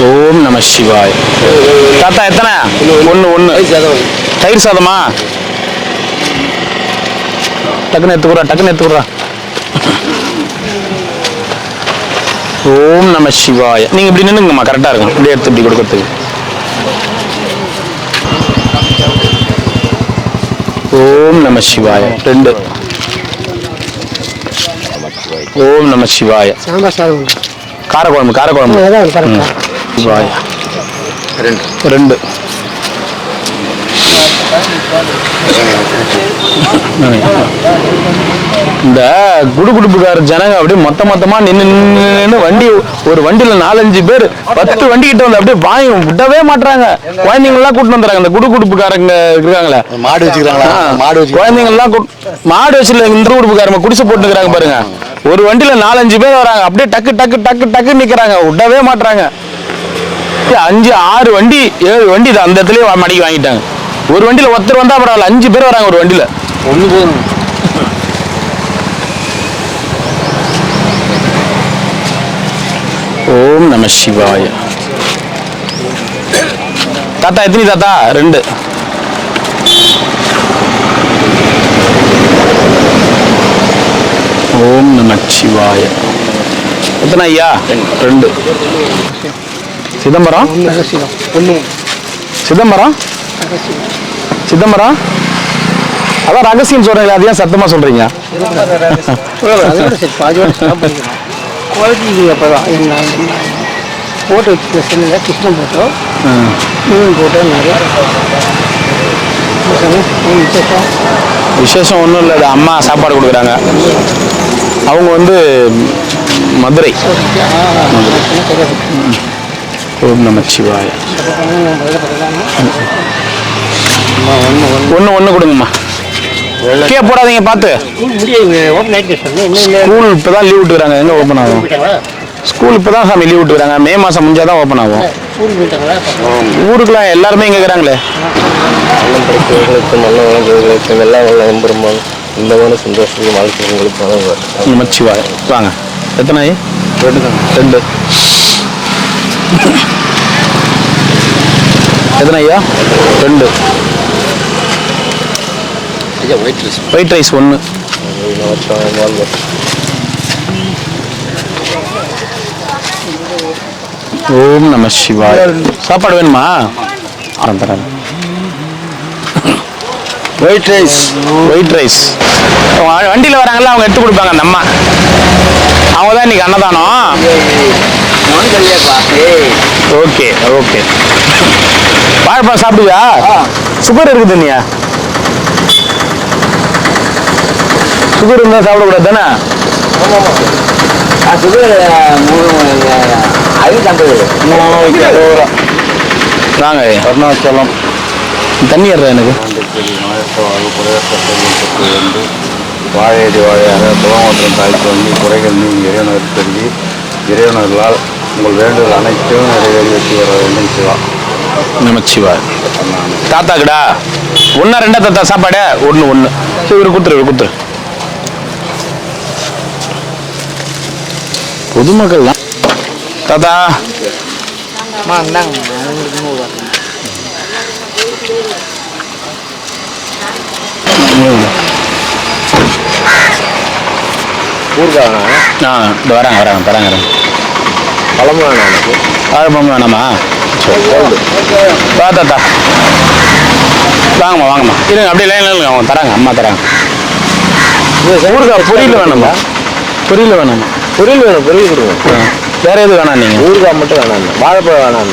ஓம் நமச்சிவாய. தாத்தா எத்தனை? ஒன்று. தயிர் சாதமா? டக்குன்னு எடுத்துக்கிறா. ஓம் நமச்சிவாய. நீங்க இப்படி நின்னுங்கம்மா, கரெக்டா இருக்கும். இப்படி எடுத்து இப்படி கொடுக்கறதுக்கு. ஓம் நமச்சிவாய. ரெண்டு. ஓம் நமச்சிவாய. காரக்குழம்பு. சிவாய. ரெண்டு. இந்த குடுகுடுப்புக்கார ஜனங்க அப்படியே மொத்தமா நின்று வண்டி ஒரு வண்டியில 4-5 பேர் 10 வண்டி கிட்ட வந்து அப்படியே வாங்கி விடவே மாட்டாங்க. குழந்தைங்க எல்லாம் கூட்டு வந்துறாங்க. இந்த குடுகுடுப்புக்காரங்க இருக்காங்களே, மாடு வச்சுக்கிறாங்களா? குழந்தைங்க எல்லாம் மாடு வச்சுல இந்த குடுகுடுப்புக்காரங்க குடிசை போட்டு இருக்கிறாங்க பாருங்க. ஒரு வண்டியில 4-5 பேர் வராங்க. அப்படியே டக்கு நிக்கிறாங்க, விடவே மாட்டாங்க. 5-6 வண்டி 7 வண்டி அந்த இடத்துலயே மடக்கி வாங்கிட்டாங்க. ஒரு வண்டியில ஒருத்தர் வந்தா பரவாயில்ல, 5 பேர் வராங்க ஒரு வண்டியில. ஒண்ணு போதும். ஓம் நம சிவாய. தாத்தா எத்தனை தாத்தா? ரெண்டு. ஓம் நம சிவாய. எத்தனை ஐயா? ரெண்டு. சிதம்பரம் சிதம்பரம் அதான் ரகசியம் சொல்றீங்களா? அது ஏன் சத்தமா சொல்றீங்க? போட்டோ வச்சு கிருஷ்ணன் போட்டோ மீன் போட்டோ நிறைய விசேஷம் ஒன்றும் இல்லை. அது அம்மா சாப்பாடு கொடுக்குறாங்க. அவங்க வந்து மதுரை. ஓம் நம சிவாய. ஒன்று கொடுங்கம்மா. கே போடாதீங்க பார்த்து. ஸ்கூல் இப்போ தான் லீவ் விட்டுக்கிறாங்க. எங்கே ஓப்பன் ஆகும்? ஸ்கூல் இப்போ தான் சாமி லீவ் விட்டுக்கிறாங்க. மே மாதம் முடிஞ்சால் தான் ஓப்பன் ஆகும். ஊருக்குலாம் எல்லாருமே இங்கே இருக்கிறாங்களே. நமச்சிவாய. வாங்க. எத்தனை? ரெண்டு. எத்தனை ஐயா? ரெண்டு. ஒயிட் ரைஸ் ஒன்று. ஓம் நம சிவாய. சாப்பாடு வேணுமா? White rice. வண்டியில் வராங்கல்ல, அவங்க எடுத்து கொடுப்பாங்க. அந்த அம்மா அவங்க தான் இன்னைக்கு அன்னதானம். ஓகே. வாழைப்பழம் சாப்பிடுவியா? சுகர் இருக்குது நீயா? சுகர் இருந்தால் சாப்பிடக்கூடாது தானே? வாங்க அருணாச்சலம். தண்ணி ஏறுறா எனக்கு. வாழையடி வாழையாக துவமற்றம் தாய்க்கு வந்து குறைகள் நீங்கி இறைவனர் தெரிவி இறைவனர்களால் உங்கள் வேண்டுதல் அனைத்தும் நிறைவேறி வெற்றி வர வேண்டும் சிவா. நமச்சிவாய். தாத்தாக்குடா ஒன்றா ரெண்டா தாத்தா சாப்பாடு? ஒன்று சரி இவரு கொடுத்துரு. பொதுமக்கள் தான் தாத்தா. ஊருக்காக இந்த வராங்க தராங்க. பழம் வேணும் எனக்கு. வாழைப்பழம் வேணாமா? வா தாத்தா வாங்கம்மா இருங்க அப்படியே லைன் அவங்க தராங்க, அம்மா தராங்க. ஊறுகாய் பொரியல் வேணுமா? பொரியல் வேணாமா? பொரியல் வேணும், பொரியல் கொடுங்க. வேற எது வேணாம் நீங்கள்? ஊறுகாய் மட்டும் வேணாம், வாழைப்பழம் வேணாம்.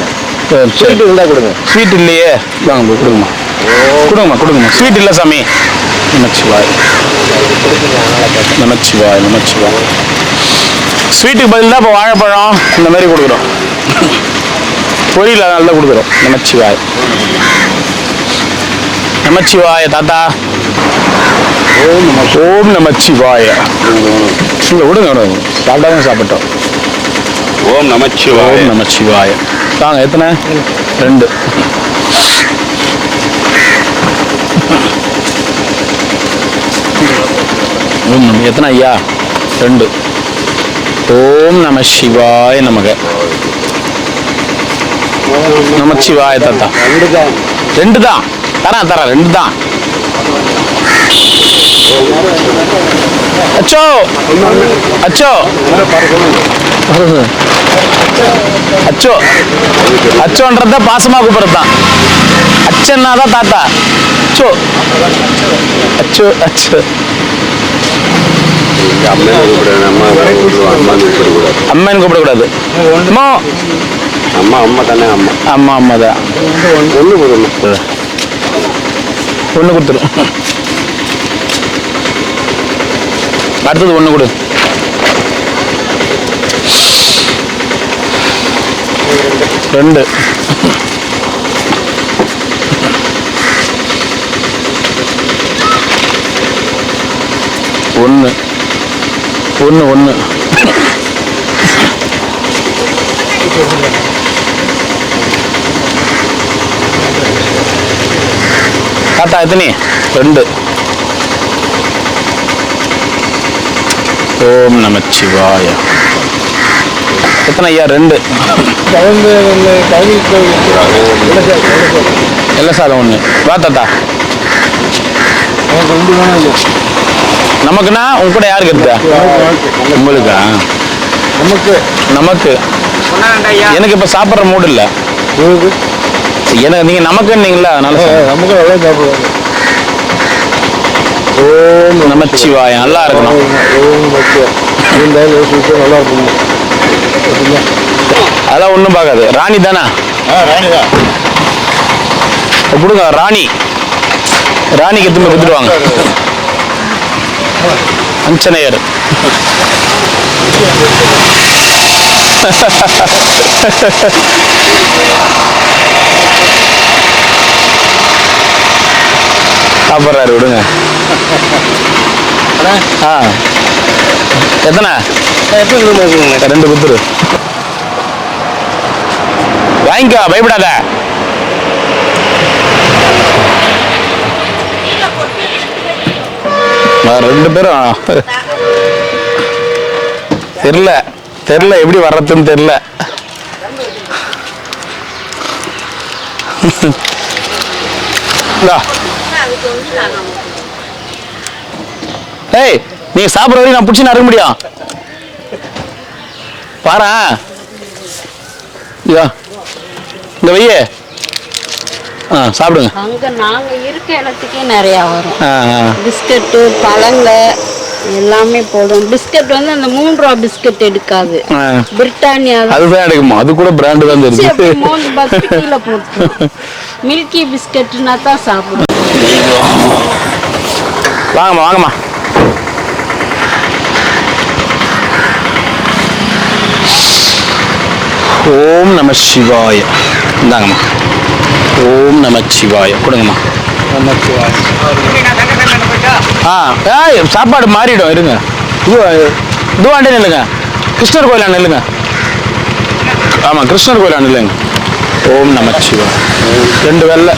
ஸ்வீட் இருந்தால் கொடுங்க. ஸ்வீட் இல்லையே? வாங்க கொடுங்கம்மா. ஸ்வீட் இல்லை சாமி. நமச்சிவாய். ஸ்வீட்டுக்கு பதில் தான் இப்போ வாழைப்பழம் இந்த மாதிரி கொடுக்குறோம். பொரியல் அதனால தான் கொடுக்குறோம். நமச்சிவாய தாத்தா. ஓம் நமச்சிவாய. இல்லை விடுங்க சாப்பிட்டோம். ஓம் நமச்சிவாய. வாங்க எத்தனை? 2. எத்தனை ஐயா? 2. ஓம் நம சிவாய நமக. நமச்சிவாய தாத்தா. 2 தான் தரேன் 2 தான். அச்சோன்றத பாசமா கூப்பிடுறது தான். அச்சன்னா தான் தாத்தா. அம்மன் கூப்பிடக்கூடாது. அம்மா தானே. அம்மா தான். ஒன்று கொடுத்துரு. அடுத்தது 1 கொடு. ரெண்டு. ஒன்று. தாத்தா எத்தனை? 2. ஓம் நமச்சிவாய. எத்தனை ஐயா? 2. எல்லாம் சாதம் 1. வா தாத்தா. நமக்குன்னா உங்க கூட யாருக்கு இருக்கா? உங்களுக்கா? நமக்கு எனக்கு இப்ப சாப்பிட்ற மூடு இல்லை. எனக்கு நீங்க நமக்குன்னீங்களா, அதனால நமக்கு நல்லா சாப்பிடுவாங்க. ஓம் நமச்சிவாய. நல்லா இருக்கணும். நல்லா இருக்கும். அதெல்லாம் ஒன்றும் பார்க்காது. ராணி தானே? ராணிதான். கொடுங்க. ராணிக்கு திரும்ப கொடுத்துருவாங்க. அஞ்சனையர். சாப்பிட்றாரு, விடுங்க. எத்தனை? 2 குத்துரு. வாங்கிக்கோ, பயப்படாத. ரெண்டு பேரும் தெரியல எப்படி வர்றதுன்னு தெரியல. ஏய், நீங்க சாப்பிட்ற வரைக்கும் நான் பிடிச்சி நறுக்க முடியும். பாரு இந்த வையே. சாப்பிடுங்க. அங்க நாங்க இருக்க இடத்துக்கே நிறைய வரும். பிஸ்கட்டு, பழங்க எல்லாமே போடும். பிஸ்கட் வந்து அந்த 3 ரூபா பிஸ்கட் எடுக்காது. பிரிட்டானியா அதுதான் எடுக்குமா? அது கூட பிராண்ட் தான் இருக்கு. கீழே போட்டு மில்கி பிஸ்கட்னா தான் சாப்பிடும். வாங்கம்மா. ஓம் நம சிவாய. இந்தாங்கம்மா. ஓம் நமச்சிவாய. கொடுங்கம்மா. சாப்பாடு மாறிடும். இருங்க. இதுவாண்டே நில்லுங்க. கிருஷ்ணர் கோயில நில்லுங்க. ஆமாம் கிருஷ்ணர் கோயில் இல்லைங்க. ஓம் நமச்சிவாய. 2 வெள்ளை.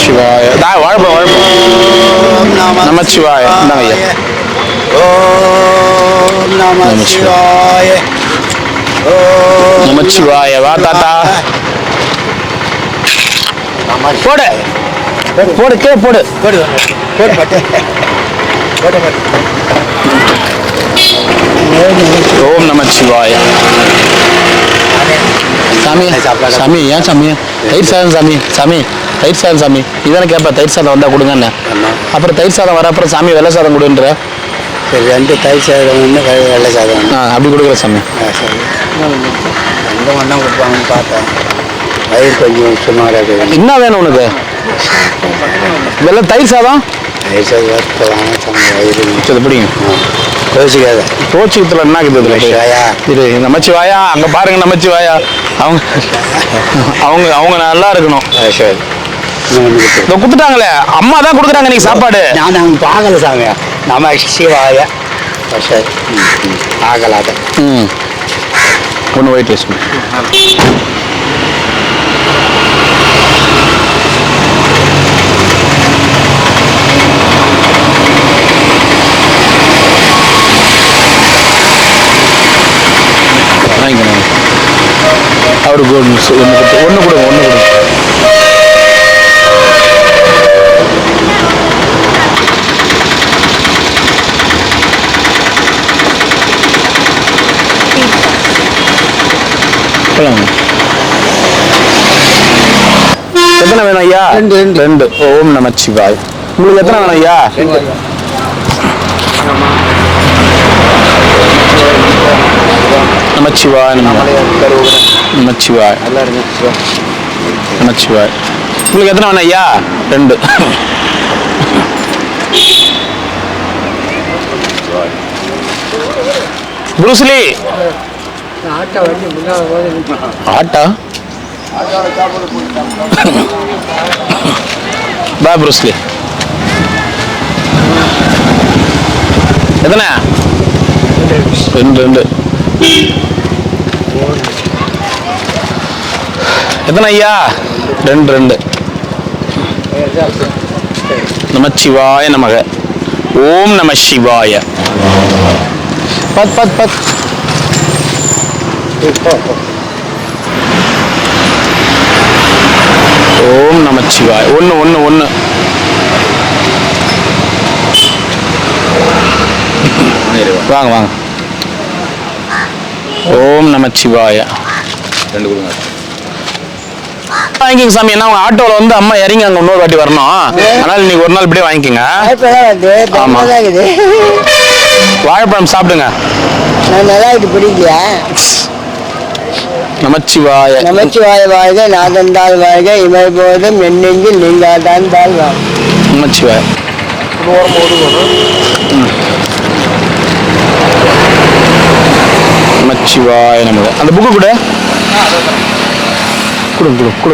சிவாய. வாழைப்பழம். நமச்சிவாய. இந்தாங்க ஐயா. ஓம் நமச்சிவாய. நமச்சிவாய. வா தாத்தா போடு போடு கே போடு போடு போடு பட்டு போடு பட்டு. ஓம் நமச்சிவாய. சாமி சாமி ஏன் சாமி தயிர் சாதம் சாமி சாமி தயிர் சாதம் சாமி இதானே கேட்பேன். தயிர் சாதம் வந்தால் கொடுங்கண்ணே. அப்புறம் தயிர் சாதம் வர அப்புறம் சாமி வெள்ளை சாதம் கொடுன்ற. சரி 2 தயிர் சாதம் ஒன்று வெள்ளை சாதம் ஒன்று. அப்படி கொடுக்குற சாமி. சரி 2 ஒன்றா கொடுப்பாங்கன்னு பார்த்தேன். வயிறு கொஞ்சம் சுமாராக இருக்குது. என்ன வேணும் உனக்கு? வெள்ளை தயிர் சாதம் தயிர் சாதம் வாங்க வயிறு சரி பிடிங்க. கோச்சிக்காத. தோச்சிக்கத்தில் என்ன இருக்குது இது நமச்சிவாயா. அங்கே பாருங்க நமச்சிவாயா. அவங்க அவங்க அவங்க நல்லா இருக்கணும். சரி இதை கொடுத்துட்டாங்களே அம்மா தான் கொடுக்குறாங்க நீங்க சாப்பாடு. நான் அவங்க பார்க்கல சாமி. நம்ம சிவாய. சரி பார்க்கலாத. ஒன்று ஒயிட் ரைஸ். அவருக்கு ஒன்று கொடுங்க. எத்தனை வேணும் ஐயா? 2. ஓம் நமச்சிவாய். உங்களுக்கு எத்தனை வேணும் ஐயா? நமச்சிவாய். நமச்சிவாய். நமச்சிவாய். உங்களுக்கு எத்தனை வேணும் ஐயா? 2. புருஸ்லி ஆட்டா பா புருஸ்லி எத்தனை? 2. எத்தனை ஐயா? 2. நமச்சிவாய நமக. ஓம் நம சிவாய. பத் ஓம் நமச்சிவாய. 1. வாங்க வாங்க. ஓம் நமச்சிவாய. 2 கொடுங்க. வாங்கிக்கங்க சாமி. என்ன உங்க ஆட்டோல வந்து அம்மா இறங்கி அங்க இன்னொரு வாட்டி வரணும். அதனால இன்னைக்கு ஒரு நாள் இப்படியே வாங்கிக்கங்க. ஆமா வாழைப்பழம் சாப்பிடுங்க. நல்லா இருக்கு பிடிக்கலையா? நமச்சிவாய. நமச்சிவாய வாழ்க நாதந்தால் வாழ்க இமை போதும் என்னெங்கில் நீங்காதான் தாழ் வாழ்க. நமச்சிவாய. நமச்சிவாய நமக. அந்த புக்கு கூட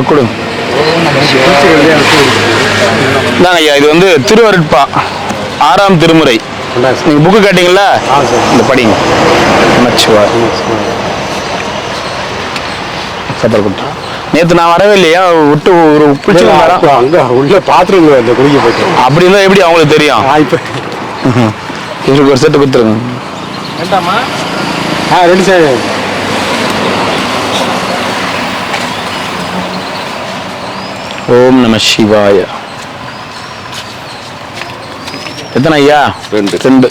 கொடுங்க. இந்தாங்க ஐயா. இது வந்து திருவருட்பா 6ஆம் திருமுறை. நீங்க புக்கு கேட்டீங்களா? இந்த படிங்க. நமச்சிவாய. நேத்து நான் வரவே இல்லையா? விட்டு ஒரு பிடிச்சி அங்க உள்ள பாத்ரூம் அந்த குடிக்க போயிட்டு அப்படி இருந்தா எப்படி அவங்களுக்கு தெரியும்? இவருக்கு ஒரு செட்டு கொடுத்துருங்க. வேண்டாமா? 2 சார். ஓம் நம சிவாய. எத்தனை ஐயா? 2.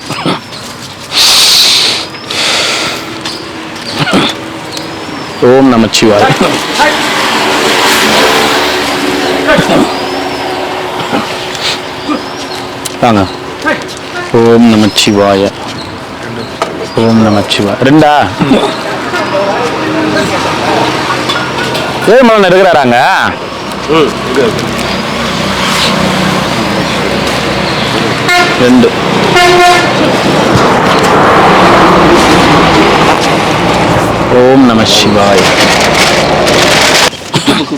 ஓம் நம சிவாய. வாங்க. ஓம் நம சிவாய. ஓம் நம சிவாய. 2. ஏழுமலன் இருக்கிறாராங்க? ரெண்டு. ஓம் நம சிவாய.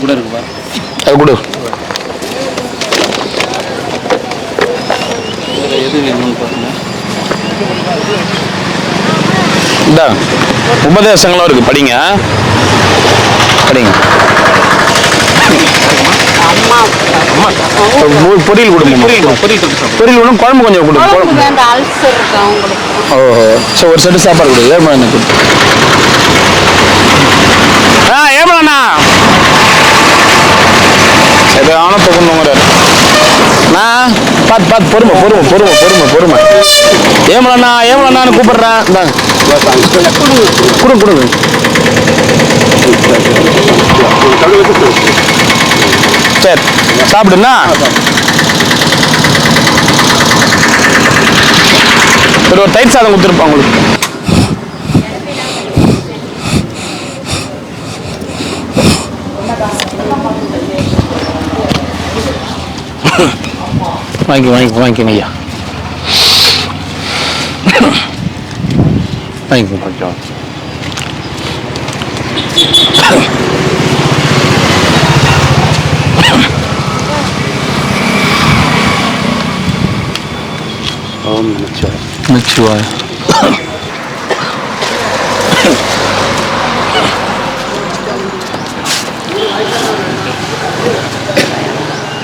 கூட இருக்குப்பா, அது கொடு. எது வேணும்னு பாருங்க. இந்த உபதேசங்களும் இருக்கு, படிங்க படிங்க. பொரியல் கொடுங்க, பொரியல் ஒன்றும் குழம்பு கொஞ்சம் கொடுங்க. அல்சர் இருக்கு அவங்களுக்கு. ஓஹோ, சரி ஒரு செட்டு சாப்பாடு கொடு. ஏமாண்ணா கொடு. ஏமாண்ணா சரி ஆனால் தொகுந்தவங்கிறார். நான் பார்த்து பொறுமை பொறுமை பொறுமை பொறுமை பொறுமை. ஏமாண்ணான்னு கூப்பிடுறேன். கொடுங்க கொடுங்க. சரி சாப்பிடுண்ணா. ஒரு தயிர் சாதம் கொடுத்துருப்பான் உங்களுக்கு. வாங்கிக்கோங்க ஐயா, வாங்கிக்கோ. ஓம் நமச்சிவாய. நமச்சிவாய.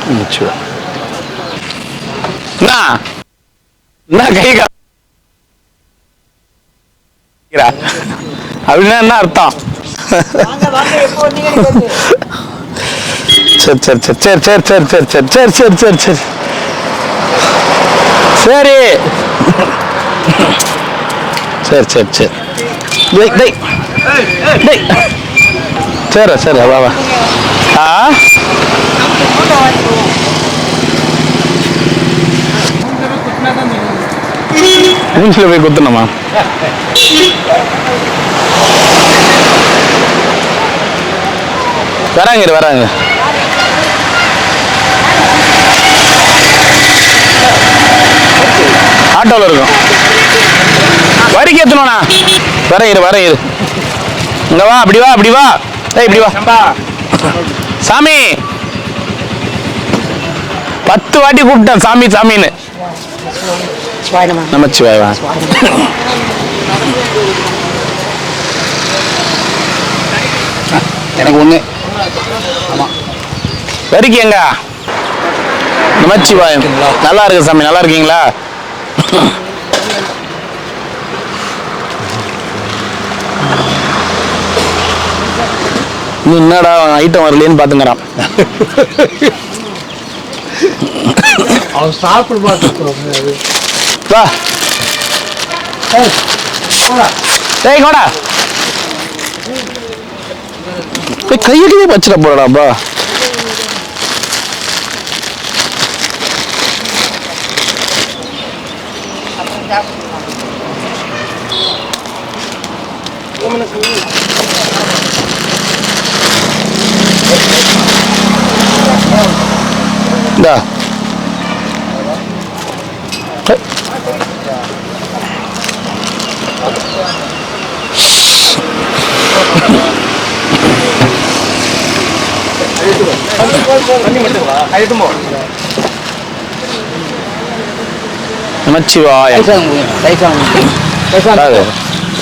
நமச்சிவாய. கை அப்படின்னா என்ன அர்த்தம்? சரி சரி சரி சரி சரி சரி சரி சரி சரி சரி சரி சரி சரி சரி சரி சரி சரி சரி வா வா. மூஞ்சில போய் குத்துனமா? வராங்க. ஆட்டோவில் இருக்கும். வரிக்கு ஏற்றணும்ண்ணா. வரேன் இரு. இங்க வா, அப்படி வா. இப்படி வா சாமி. 10 வாட்டி கூப்பிட்டேன் சாமின்னு. நமச்சிவாய. எனக்கு ஒண்ணு. வரிக்கு எங்க? நமச்சிவாயம். நல்லா இருக்கு சாமி, நல்லா இருக்கீங்களா? என்னடா ஐட்டம் வரலன்னு பாத்துங்கிறான். அவன் சாப்பிட மாட்டேன். வா கோடா கையிலேயே வச்சிட போறாடாப்பா. இந்தா நமச்சிவாய.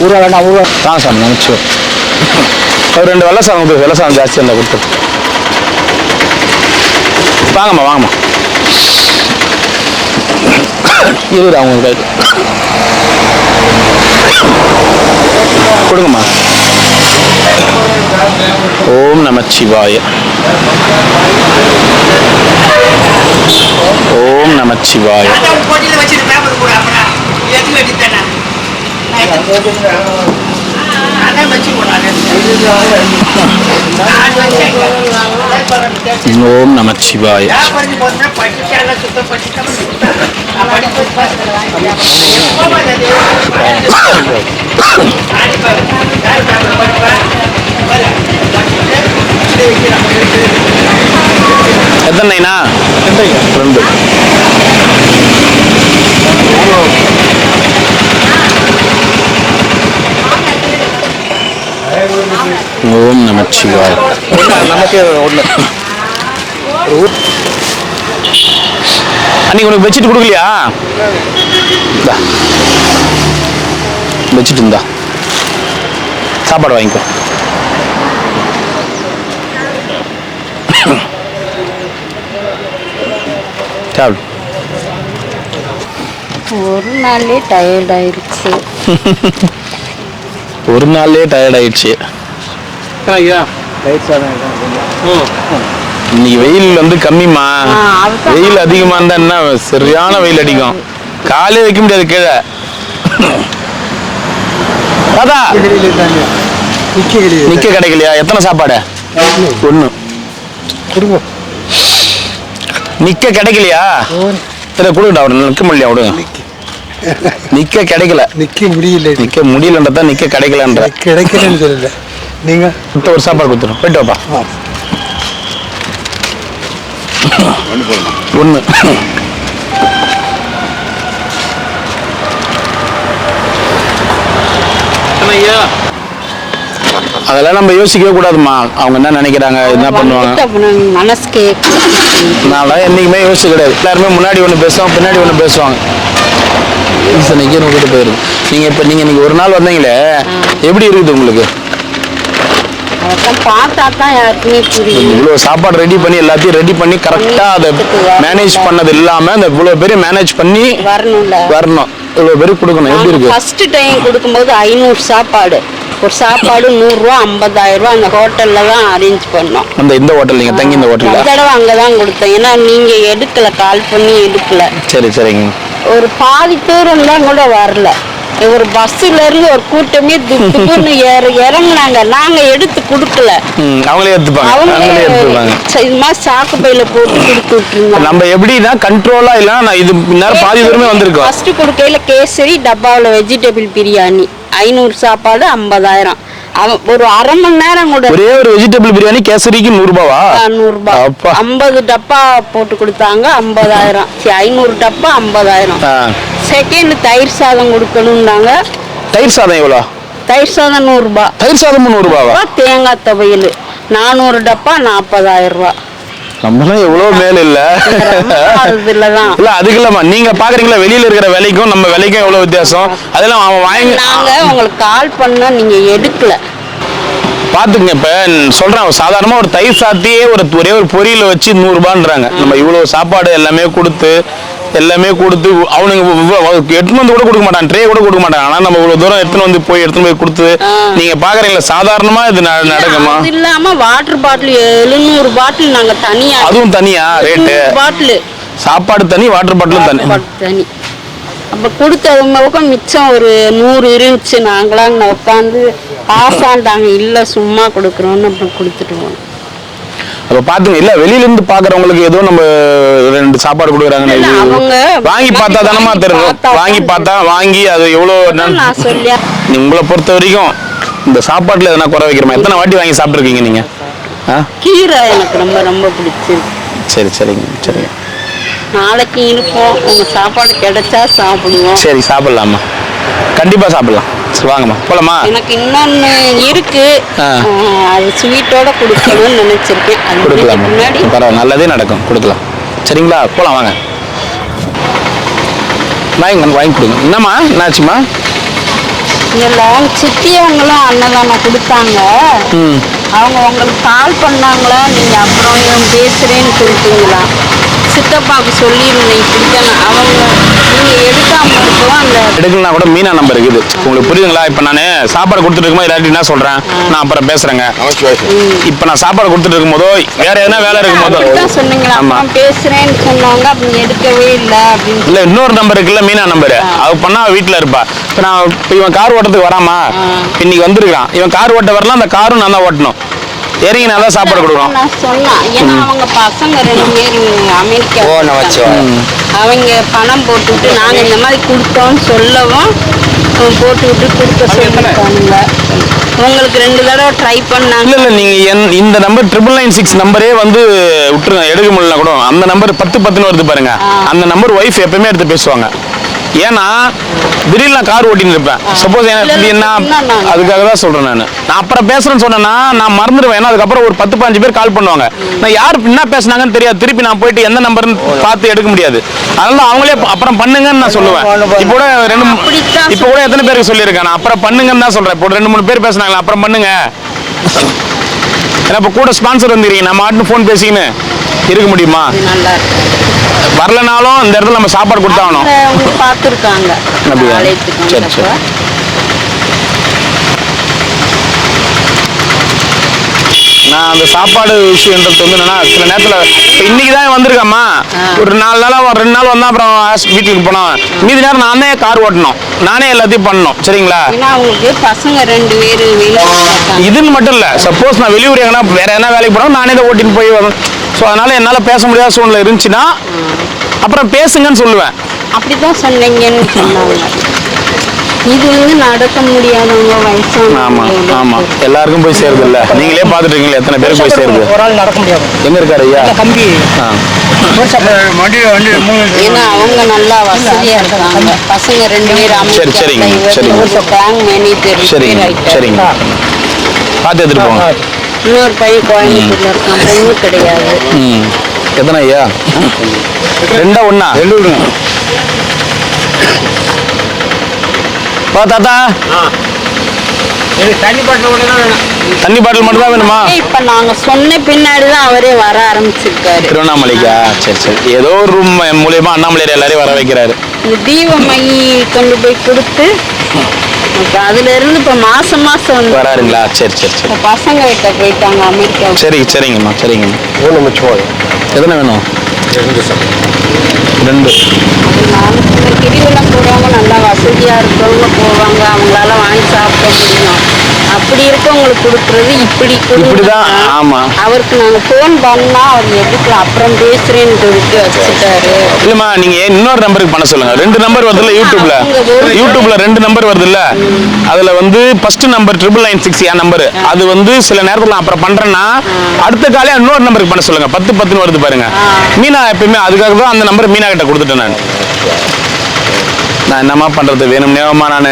ஊரா வேண்டாம் ஊரா தான் சாமி நமச்சிவா. ஒரு 2 வெள்ளை சாதம் ஜாஸ்தி இருந்தால் கொடுத்து. வாங்கம்மா இருபது அவங்க கொடுங்கம்மா. ஓம் நமச்சிவாய. ஓம் நமச்சிவாய. ஓம் நமச்சிவாய. எத்தனைண்ணா? 2. ஓம் நமச்சிவாய. நமக்கே ஒன்று அன்னைக்கு உனக்கு பெட்ஷீட் கொடுக்கலையா? இந்தா பெட்ஷீட் இருந்தா சாப்பாடு வாங்கிக்கோ. சாப்பிடு. ஒரு நாள்லயே டயர்ட் ஆயிடுச்சு. ஒரு நாள்லயே டயர்ட் ஆயிடுச்சு. இன்னைக்கு வெயில் வந்து கம்மிமா. வெயில் அதிகமா இருந்தா என்ன சரியான வெயில் அடிக்கும். காலே வைக்க முடியாது கீழே. தாத்தா நிக்க கிடைக்கலையா? எத்தனை சாப்பாடு? ஒண்ணு நிக்க கிடைக்கலையா? சரி கொடுக்கட்டா. அவர் நிக்க முடியல விடுங்க. நிக்க கிடைக்கல. நிக்க முடியல. நிக்க முடியலன்றதா நிக்க கிடைக்கலன்ற. கிடைக்கலன்னு சொல்லல. நீங்க ஒரு சாப்பாடு கொடுத்துரும். போயிட்டு வாப்பா. ஒண்ணு அதெல்லாம் நம்ம யோசிக்கவே கூடாதுமா. அவங்க என்ன நினைக்கிறாங்க, என்ன பண்ணுவாங்க மனசுக்கு. நான் என்னைக்குமே யோசிக்க கிடையாது. எல்லாருமே முன்னாடி ஒன்று பேசுவாங்க, பின்னாடி ஒன்று பேசுவாங்க. நிற்கிட்டு போயிருக்கு. நீங்க இப்ப நீங்க இன்னைக்கு ஒரு நாள் வந்தீங்களே, எப்படி இருக்குது உங்களுக்கு? பார்த்தா தான் யாருக்குமே புரியும். இவ்வளோ சாப்பாடு ரெடி பண்ணி எல்லாத்தையும் ரெடி பண்ணி கரெக்டா அதை மேனேஜ் பண்ணது இல்லாம அந்த இவ்வளோ பேரும் மேனேஜ் பண்ணி வரணும். இவ்வளோ பேருக்கு கொடுக்கணும். எப்படி இருக்கு? ஃபர்ஸ்ட் டைம் கொடுக்கும்போது 500 சாப்பாடு. ஒரு சாப்பாடு 100 ரூபா, 50,000 ரூபா அந்த ஹோட்டல்ல தான் அரேஞ்ச் பண்ணோம். இந்த ஹோட்டல் நீங்க தங்கி இந்த ஹோட்டல்ல தடவை அங்கதான் கொடுத்தேன். ஏன்னா நீங்க எடுக்கல, கால் பண்ணி எடுக்கல. சரி சரிங்க. ஒரு பாதி பேர் இருந்தா கூட வரல. ஒரு பஸ்ல இருந்து ஒரு கூட்டமே துப்புன்னு இறங்குனாங்க. நாங்க எடுத்து கொடுக்கல. அவங்களே எடுத்துப்பாங்க. இது மாதிரி சாக்கு பையில போட்டு கொடுத்து விட்டுருந்தோம். நம்ம எப்படின்னா கண்ட்ரோலா இல்ல இது நேரம் பாதி தூரமே வந்திருக்கோம். ஃபர்ஸ்ட் கொடுக்கையில கேசரி டப்பாவில் வெஜிடபிள் பிரியாணி 500 சாப்பாடு 50,000. அவன் ஒரு அரை மணி நேரம் கூட. ஒரே ஒரு வெஜிடபிள் பிரியாணி கேசரிக்கு 100 ரூபாவா? 100 ரூபாய். 50 டப்பா போட்டு கொடுத்தாங்க 50,000. 500 டப்பா 50,000. செகண்ட் தயிர் சாதம் கொடுக்கணும்னாங்க. தயிர் சாதம் எவ்வளோ? தயிர் சாதம் 100 ரூபாய். தயிர் சாதம் 100 ரூபாவா? தேங்காய் துவையல் 400 டப்பா 40,000 ரூபாய். நம்மளாம் எவ்வளவு மேல இல்ல. இல்ல அதுக்கு இல்லம்மா, நீங்க பாக்குறீங்களா வெளியில இருக்கிற விலைக்கும் நம்ம விலைக்கும் எவ்வளவு வித்தியாசம். அதெல்லாம் அவன் வாங்கி நாங்க உங்களுக்கு கால் பண்ணா நீங்க எடுக்கல. பாத்துங்க. இப்ப சொல்றேன் சாதாரணமா ஒரு தயிர் சாத்தியே ஒரே ஒரு பொரியல வச்சு 100 ரூபான்றாங்க. நம்ம இவ்வளவு சாப்பாடு எல்லாமே கொடுத்து அவனுக்கு எடுத்துன்னு வந்து கூட கொடுக்க மாட்டான், ட்ரே கூட கொடுக்க மாட்டான். ஆனா நம்ம இவ்வளவு தூரம் எடுத்துன்னு போய் கொடுத்து நீங்க பாக்குறீங்களா சாதாரணமா இது நடக்குமா? அது இல்லாம வாட்டர் பாட்டில் 700 பாட்டில் நாங்க தனியா. அதுவும் தனியா ரேட்டு? பாட்டில் சாப்பாடு தனி, வாட்டர் பாட்டிலும் தனி. அப்ப கொடுத்தவங்க மிச்சம் ஒரு 100 இருந்துச்சு. நாங்களாம் உட்காந்து ஆசாண்டாங்க. இல்ல சும்மா கொடுக்குறோம்னு அப்புறம் கொடுத்துட்டு போனோம். அப்ப பாத்துங்க. இல்ல வெளியில இருந்து பாக்குறவங்களுக்கு ஏதோ நம்ம 2 சாப்பாடு கொடுக்குறாங்க வாங்கி பார்த்தா தானமா தெரியும். வாங்கி அது எவ்வளவு. உங்களை பொறுத்த வரைக்கும் இந்த சாப்பாட்டுல எதனா குறை வைக்கிறோமா? எத்தனை வாட்டி வாங்கி சாப்பிட்டுருக்கீங்க நீங்க? கீரை எனக்கு ரொம்ப ரொம்ப பிடிச்சிருக்கு. சரி சரிங்க. நாளைக்கு இருப்போம். உங்க சாப்பாடு கிடைச்சா சாப்பிடுவோம். சரி சாப்பிடலாமா? கண்டிப்பா சாப்பிடலாம். வாங்கம்மா போலாமா? எனக்கு இன்னொன்னு இருக்கு. அது ஸ்வீட்டோட கொடுக்கணும்னு நினைச்சிருக்கேன். கொடுக்கலாம். பரவாயில்ல, நல்லதே நடக்கும். கொடுக்கலாம். சரிங்களா? போலாம் வாங்க. வாங்கி கொடுங்க. என்னம்மா என்னாச்சுமா? சித்தியவங்களும் அன்னதானம் கொடுத்தாங்க. அவங்க உங்களுக்கு கால் பண்ணாங்களா? நீங்க அப்புறம் பேசுறேன்னு சொல்லிட்டீங்களா? சித்தப்பாவுக்கு சொல்லியிருந்தேன் இப்படித்தானே. அவங்க நீங்க எடுக்காம இருக்கவும் அந்த எடுக்கலாம் கூட மீனா நம்பர் இருக்குது. உங்களுக்கு புரியுதுங்களா? இப்ப நான் சாப்பாடு கொடுத்துட்டு இருக்கும்போது எல்லாரும் என்ன சொல்றேன், நான் அப்புறம் பேசுறேங்க. இப்ப நான் சாப்பாடு கொடுத்துட்டு இருக்கும் போதோ வேற எதனா வேலை இருக்கும் போதோ சொன்னீங்களா? பேசுறேன்னு சொன்னாங்க. அப்படி எடுக்கவே இல்லை அப்படின்னு. இல்ல இன்னொரு நம்பர் இருக்குல்ல, மீனா நம்பர். அது பண்ணா வீட்டுல இருப்பா. இப்ப நான் இவன் கார் ஓட்டத்துக்கு வராமா, இன்னைக்கு வந்திருக்கான். இவன் கார் ஓட்ட வரலாம், அந்த காரும் நான் தான் ஓட்டணும். இறங்கி நான் தான் சாப்பாடு கொடுக்குறோம். நான் சொன்னேன். ஏன்னா அவங்க பசங்க 2 பேர் அமெரிக்கா அவங்க பணம் போட்டுவிட்டு நாங்க இந்த மாதிரி கொடுத்தோம்னு சொல்லவும் போட்டுவிட்டு கொடுக்க சொல்லிருக்கானுங்க. உங்களுக்கு 2 தடவை ட்ரை பண்ணாங்க. இல்ல நீங்க இந்த நம்பர் 996 நம்பரே வந்து விட்டுருங்க. எடுக்க முடியல கூட அந்த நம்பர் 1010 வருது பாருங்க. அந்த நம்பர் ஒய்ஃப் எப்பவுமே எடுத்து பேசுவாங்க. ஏன்னா திடீர்னு நான் கார் ஓட்டின்னு இருப்பேன். சப்போஸ் என்ன அதுக்காக தான் சொல்றேன். நான் அப்புறம் பேசுறேன்னு சொன்னேன்னா நான் மறந்துடுவேன். ஏன்னா அதுக்கப்புறம் ஒரு 10-15 பேர் கால் பண்ணுவாங்க. நான் யார் என்ன பேசுனாங்கன்னு தெரியாது. திருப்பி நான் போயிட்டு எந்த நம்பர்னு பார்த்து எடுக்க முடியாது. அதனால அவங்களே அப்புறம் பண்ணுங்கன்னு நான் சொல்லுவேன். இப்போ கூட எத்தனை பேருக்கு சொல்லியிருக்கேன், நான் அப்புறம் பண்ணுங்கன்னு தான் சொல்றேன். இப்போ 2-3 பேர் பேசுனாங்களா, அப்புறம் பண்ணுங்க. ஏன்னா இப்போ கூட ஸ்பான்சர் வந்துக்கிறீங்க, நம்ம ஆட்டு ஃபோன் பேசிக்கின்னு இருக்க முடியுமா? வரலனாலும் இந்த இடத்துல நம்ம சாப்பாடு கொடுத்தாகணும். பார்த்துருக்காங்க. சரி சரி. நான் அந்த சாப்பாடு விஷயன்றது வந்து என்னன்னா, சில நேரத்தில் இப்போ இன்னைக்கு தான் வந்திருக்கேம்மா, ஒரு 4 நாளாக 2 நாள் வந்தா அப்புறம் வீட்டுக்கு போனோம். மீதி நேரம் நானே கார் ஓட்டணும், நானே எல்லாத்தையும் பண்ணணும். சரிங்களா? அவங்களுக்கு பசங்க 2 பேர் இதுன்னு மட்டும் இல்லை, சப்போஸ் நான் வெளியூர் எங்கன்னா வேற எதனா வேலைக்கு போனோம், நானே தான் ஓட்டின்னு போய் வரணும். ஸோ அதனால என்னால் பேச முடியாத சூழ்நிலை இருந்துச்சுன்னா அப்புறம் பேசுங்கன்னு சொல்லுவேன். அப்படிதான் சொன்னீங்கன்னு சொன்னாங்க. இது வந்து நடக்க முடியாதவங்க, ஆமா வயசானவங்க. ஆமா, எல்லாருக்கும் போய் சேருது இல்ல. நீங்களே பாத்துட்டு இருக்கீங்களா எத்தனை பேருக்கு போய் சேருது. ஒரு ஆள் நடக்க முடியாது. எங்க இருக்காரு ஐயா? கம்பி ஏன்னா அவங்க நல்லா வசதியா இருக்காங்க. பசங்க 2 பேர் சரி சரிங்க சரிங்க பேங்க் மேனேஜர். சரிங்க சரிங்க, பார்த்து எடுத்துட்டு போங்க. இன்னொரு பையன் கோயம்புத்தூர்ல இருக்கான், பொண்ணு கிடையாது. எத்தனை ஐயா? 2 1 பா தாத்தா, தண்ணி பாட்டில் மட்டும் தான் வேணுமா? இப்ப நாங்க சொன்ன பின்னாடிதான் அவரே வர ஆரம்பிச்சிருக்காரு. திருவண்ணாமலைக்கா? சரி சரி, ஏதோ ஒரு ரூம் மூலியமா அண்ணாமலையார் எல்லாரையும் வர வைக்கிறாரு. இந்த தீபமயி கொண்டு போய் கொடுத்து அதுல இருந்து இப்ப மாசம் வந்து வராருங்களா? சரி சரி சரி. பசங்க கிட்ட போயிட்டாங்க அமெரிக்கா. சரி சரிங்கம்மா சரிங்கம்மா. எத்தனை வேணும்? 2. கிரிவலம் போறவங்க நல்லா வசதியா இருக்கிறவங்க போவாங்க, அவங்களால வாங்கி சாப்பிட முடியும். அப்படி இருக்கவங்களுக்கு கொடுக்குறது இப்படிதான். ஆமா, அவருக்கு நாங்க போன் பண்ணா அவர் எதுக்கு அப்புறம் பேசுறேன்னு சொல்லிட்டு வச்சுட்டாரு. இல்லம்மா, நீங்க இன்னொரு நம்பருக்கு பண்ண சொல்லுங்க. 2 நம்பர் வருதுல்ல யூடியூப்ல 2 நம்பர் வருதுல்ல, அதுல வந்து ஃபர்ஸ்ட் நம்பர் 996 என் நம்பர். அது வந்து சில நேரத்துல நான் அப்புறம் பண்றேன்னா அடுத்த காலையா இன்னொரு நம்பருக்கு பண்ண சொல்லுங்க. 10 வருது பாருங்க. மீனா எப்பயுமே அதுக்காக தான் அந்த நம்பர் மீனா கிட்ட கொடுத்துட்டேன். நான் என்னமா பண்றது, வேணும்னேமா நான்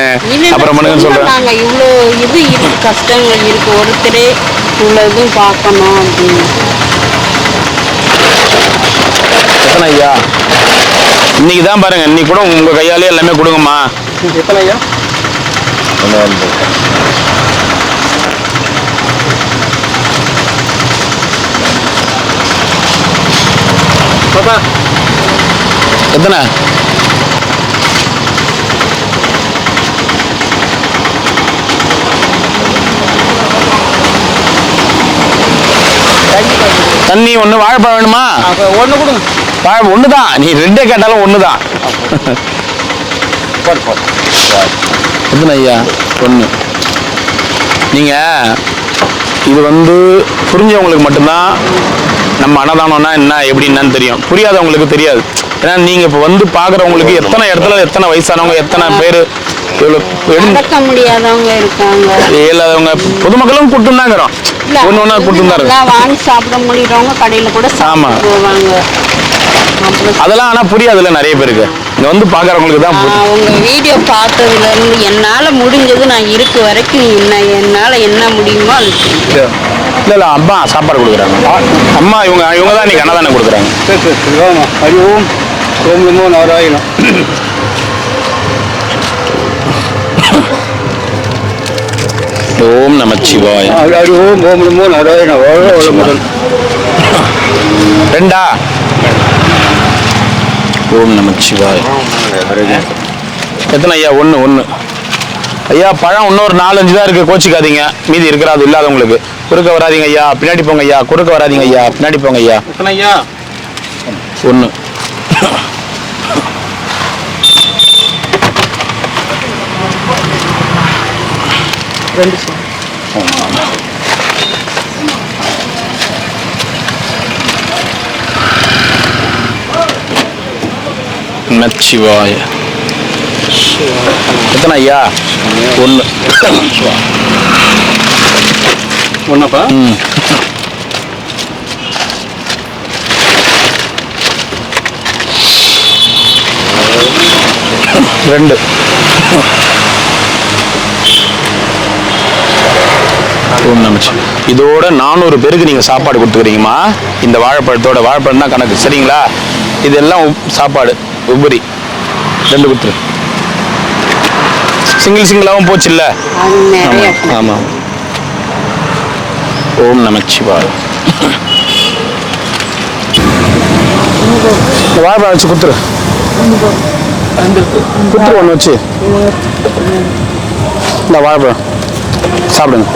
அப்புறம் பண்ணுங்கன்னு சொல்றேன். நாங்க இவ்வளோ இது கஷ்டங்கள் இருக்கு, ஒருத்தரே இவ்வளோ இதுவும் பார்க்கணும் அப்படின்னு. எத்தனை ஐயா? இன்னைக்கு தான் பாருங்க, இன்னைக்கு கூட உங்க கையாலே எல்லாமே கொடுங்கம்மா. எத்தனை ஐயா? எத்தனை? தண்ணி 1, வாழைப்பழம் வேணுமா? 1 கொடுங்க. வாழை 1 தான், நீ 2 கேட்டாலும் 1 தான். எத்தனை ஐயா? 1. நீங்க இது வந்து புரிஞ்சவங்களுக்கு மட்டும்தான் நம்ம அன்னதானம்னா என்ன எப்படின்னு தெரியும். புரியாதவங்களுக்கு தெரியாது. ஏன்னா நீங்க இப்ப வந்து பாக்குறவங்களுக்கு எத்தனை இடத்துல எத்தனை வயசானவங்க, எத்தனை பேர் நடக்க முடியாதவங்க இருக்காங்க, இல்லாதவங்க, பொதுமக்களும் கூட்டம் தான் இருக்கிறோம். ஒண்ணு கூட்டம் தான் இருக்கு. வாங்கி சாப்பிட முடியறவங்க கடையில கூட சாப்பிட்டு போவாங்க. அதெல்லாம் ஆனா புரியாதுல்ல நிறைய பேருக்கு. இங்க வந்து பாக்குறவங்களுக்கு தான். உங்க வீடியோ பார்த்ததுல இருந்து என்னால முடிஞ்சது நான் இருக்க வரைக்கும் என்னால என்ன முடியுமோ அது இல்ல அம்மா சாப்பாடு கொடுக்குறாங்க. அம்மா இவங்க தான் இன்னைக்கு அன்னதானம் கொடுக்குறாங்க. சரி சரி. ஹரி ஓம் ஓம் நமோ நாராயணம். ஓம் நமச்சிவாய. ஹரி ஓம் ஓம் நமோ நாராயணம். முதல் 2 ஓம் நமச்சிவாய. எத்தனை ஐயா? 1 ஐயா. பழம் இன்னொரு 4-5 தான் இருக்கு, கோச்சிக்காதீங்க. மீதி இருக்கிறாது இல்லாதவங்களுக்கு. குறுக்க வராதீங்க ஐயா, பின்னாடி போங்க ஐயா. குறுக்க வராதீங்க ஐயா, பின்னாடி போங்க ஐயா. எத்தனை ஐயா? 1. நமச்சிவாய. எத்தனை ஐயா? 1. 1அப்பா? 2. ஓம் நமச்சிவாய. இதோட 400 பேருக்கு நீங்க சாப்பாடு கொடுத்துக்கிறீங்கம்மா. இந்த வாழைப்பழத்தோட, வாழைப்பழம் தான் கணக்கு, சரிங்களா? இதெல்லாம் சாப்பாடு உபரி 2 கொடுத்துரு. சிங்கிளாகவும் போச்சு இல்ல? ஆமா. ஓம் நமச்சிவாய. வாழைப்பழம் வச்சு கொடுத்துரு. கொடுத்துரு ஒன்று வச்சு. இந்த வாழைப்பழம் சாப்பிடுங்க.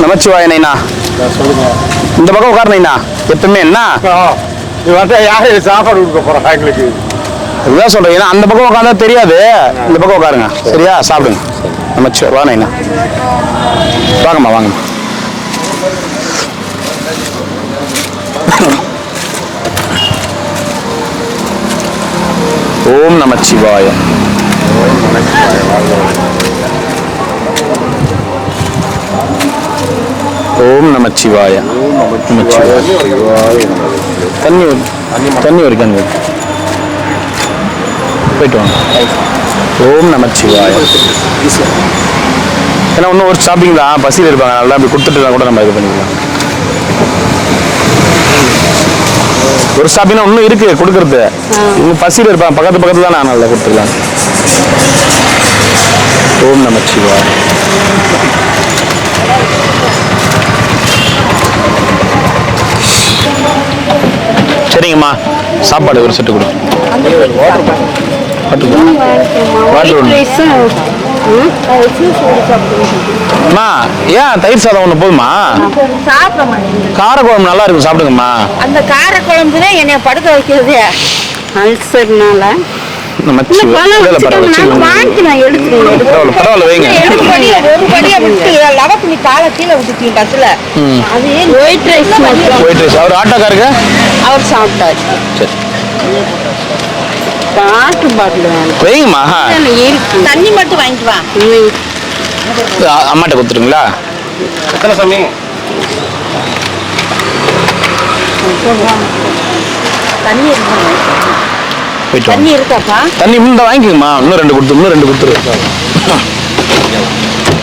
நமச்சிவாய நைனா. இந்த பக்கம் உட்காரு நைனா. எப்பவுமே என்ன யாரு சாப்பாடு கொடுக்க போறா எங்களுக்கு? இதுதான் சொல்றேன். ஏன்னா அந்த பக்கம் உட்காந்தா தெரியாது. இந்த பக்கம் உட்காருங்க, சரியா? சாப்பிடுங்க. நமச்சிவாய. வா நைனா, வாங்கம்மா வாங்கம்மா. ஓம் நமச்சிவாய. ஓம் நமச்சிவாய. தண்ணி வரைக்கும் போயிட்டு வாங்க. ஓம் நமச்சிவாய. ஏன்னா இன்னும் ஒரு சாப்பிட்டீங்களா? பசியில் இருப்பாங்க, நல்லா அப்படி கொடுத்துட்டு கூட நம்ம இது பண்ணிக்கலாம். ஒரு ஸ்டாப்பினா இன்னும் இருக்கு கொடுக்கறது. இவங்க பசியில் இருப்பாங்க, பக்கத்துல தான் நான் நல்லா கொடுத்துக்கலாம். ஓம் நமச்சிவாய. சரிங்கம்மா, சாப்பாடு ஒரு செட்டு கொடு. அம்மா, ஏன் தயிர் சாதம் ஒன்று போதுமா? காரக்குழம்பு நல்லா இருக்கும், சாப்பிடுங்கம்மா. அந்த காரக்குழம்பு தான் என்னை படுக்க வைக்கிறது. அல்சர்னால பரவாயில்ல வைங்க. White rice. அவர் ஆட்டோக்காருக்கு அவர் சாப்பிட்டாரு. சரி, வாட்டர் பாட்டில் வைங்கம்மா. தண்ணி மட்டும் வாங்கிட்டு வா. அம்மாட்ட கொடுத்துருங்களா? எத்தனை சாமி? தண்ணி போயிட்டு தண்ணி இருக்காப்பா? தண்ணி இந்த வாங்கிக்கோங்கம்மா. இன்னும் 2 கொடுத்துரு.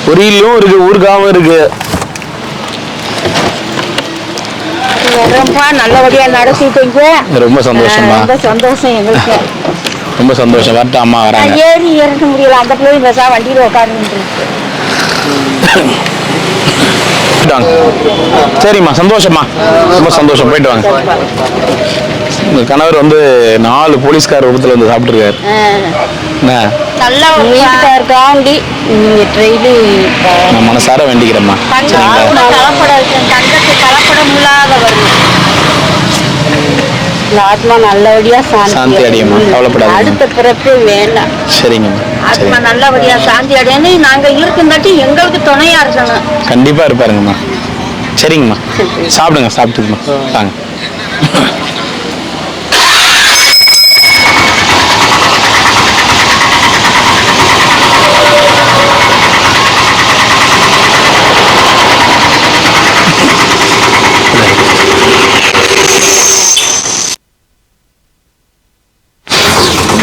பொரியலும் இருக்கு, ஊறுகாவும் இருக்கு. நல்லபடியா நடத்திட்டீங்க. ரொம்ப சந்தோஷமா. ரொம்ப சந்தோஷம் எங்களுக்கு. ரொம்ப சந்தோஷம். வரட்டும், அம்மா வராங்க. ஏறி இறக்க முடியல, அந்த பிள்ளை பேசா வண்டியில உட்காந்து. சரிம்மா, சந்தோஷமா, ரொம்ப சந்தோஷம். போயிட்டு வாங்க. உங்க கணவர் வந்து 4 போலீஸ்கார் ரூபத்துல வந்து சாப்பிட்டுருக்காரு. நல்லா வீட்டுக்காருக்காண்டி நீங்க ட்ரெயிலி நான் மனசார வேண்டிக்கிறேம்மா. தங்கத்து கலப்படம் இல்லாத வரணும். ஆத்மா நல்லபடியா சாந்தி அடையுமா, கவலைப்படாது. அடுத்த பிறப்பு வேண்டாம். சரிங்கம்மா. ஆத்மா நல்லபடியா சாந்தி அடையணும். நாங்க இருக்குந்தாட்டி எங்களுக்கு துணையா இருக்கணும். கண்டிப்பா இருப்பாருங்கம்மா. சரிங்கம்மா, சாப்பிடுங்க. சாப்பிட்டுங்கம்மா, வாங்க.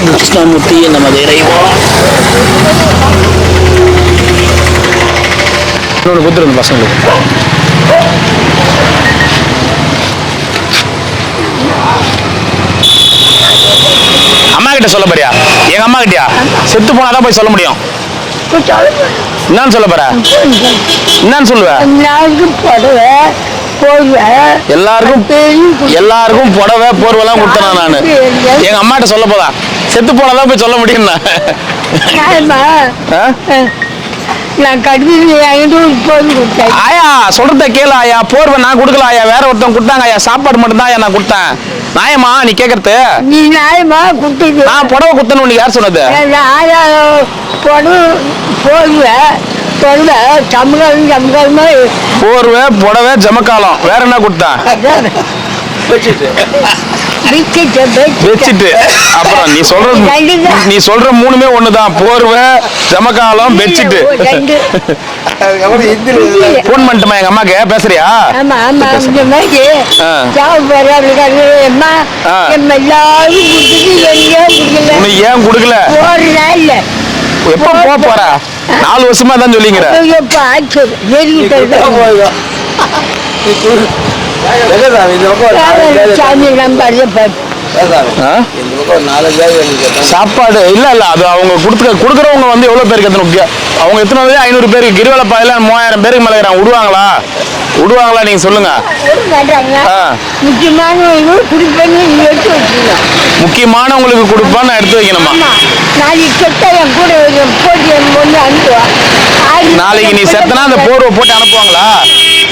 கிருஷ்ணமூர்த்தி நமது இறைவா. இன்னொன்று கொடுத்துருங்க பசங்களுக்கு. அம்மா கிட்ட சொல்ல போறியா? எங்க அம்மா கிட்டயா? செத்து போனாதான் போய் சொல்ல முடியும். என்னன்னு சொல்ல போற? என்னன்னு சொல்லுவ? எல்லாருக்கும் புடவை போர்வெல்லாம் கொடுத்தேன் நானு. எங்க அம்மாட்ட சொல்ல போதா? செத்து போனாதான் போய் சொல்ல முடியும். ஆயா சொல்றத கேளு ஆயா. போர்வை நான் கொடுக்கல ஆயா, வேற ஒருத்தவங்க கொடுத்தாங்க ஆயா. சாப்பாடு மட்டும் தான் ஆயா நான் கொடுத்தேன். நியாயமா நீ கேக்குறது? நீ நியாயமா கொடுத்தது? நான் புடவை கொடுத்தேன்னு உனக்கு யார் சொன்னது? போர்வை புடவை ஜமக்காலம், வேற என்ன கொடுத்தேன்? பெட்ஷீட். அப்புறம் நீ சொல்ற மூணுமே ஒண்ணுதான். போர்வை, ஜமக்காலம், பெட்ஷீட். அதுக்கப்புறம் இந்தியில் போன் பண்ணிட்டுமா எங்க அம்மாக்கு பேசுறியா? ஆமா ஆமா இந்த மாதிரி அம்மா எல்லாரும் உனக்கு ஏன் கொடுக்கல? இல்ல எப்ப போற? 4 வருஷமா தான் சொல்லிங்கிற. சாமி நம்பாரு சாப்பாடு இல்ல அது அவங்க குடுக்கறவங்க வந்து எவ்வளவு பேருக்கு எத்தனை முக்கியம்? அவங்க எத்தனை 500 பேருக்கு கிரிவல பாதையில 3000 பேருக்கு மேல இருக்கிறாங்க. விடுவாங்களா நீங்க சொல்லுங்க. முக்கியமானவங்களுக்கு கொடுப்பான்னு எடுத்து வைக்கணுமா? நாளைக்கு நீ செத்தனா அந்த போர்வை போட்டு அனுப்புவாங்களா?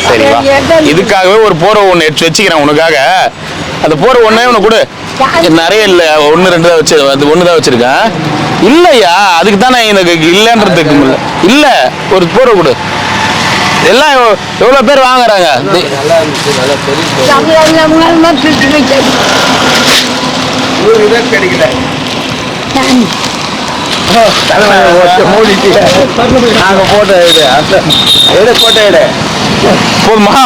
சரிவா, இதுக்காகவே ஒரு போர்வை ஒண்ணு எடுத்து வச்சுக்கிறேன் உனக்காக. அந்த போர்வை ஒண்ணே உனக்கு கொடு. நிறைய இல்ல, 1-2 தான் வச்சு, அது 1 தான் வச்சிருக்கேன். இல்லையா, அதுக்கு தானே எனக்கு இல்லன்றதுக்கு இல்ல. ஒரு போர்வை கொடு. எல்லாம் எவ்வளவு பேர் வாங்குறாங்க. கிடைக்கல. போதுமா?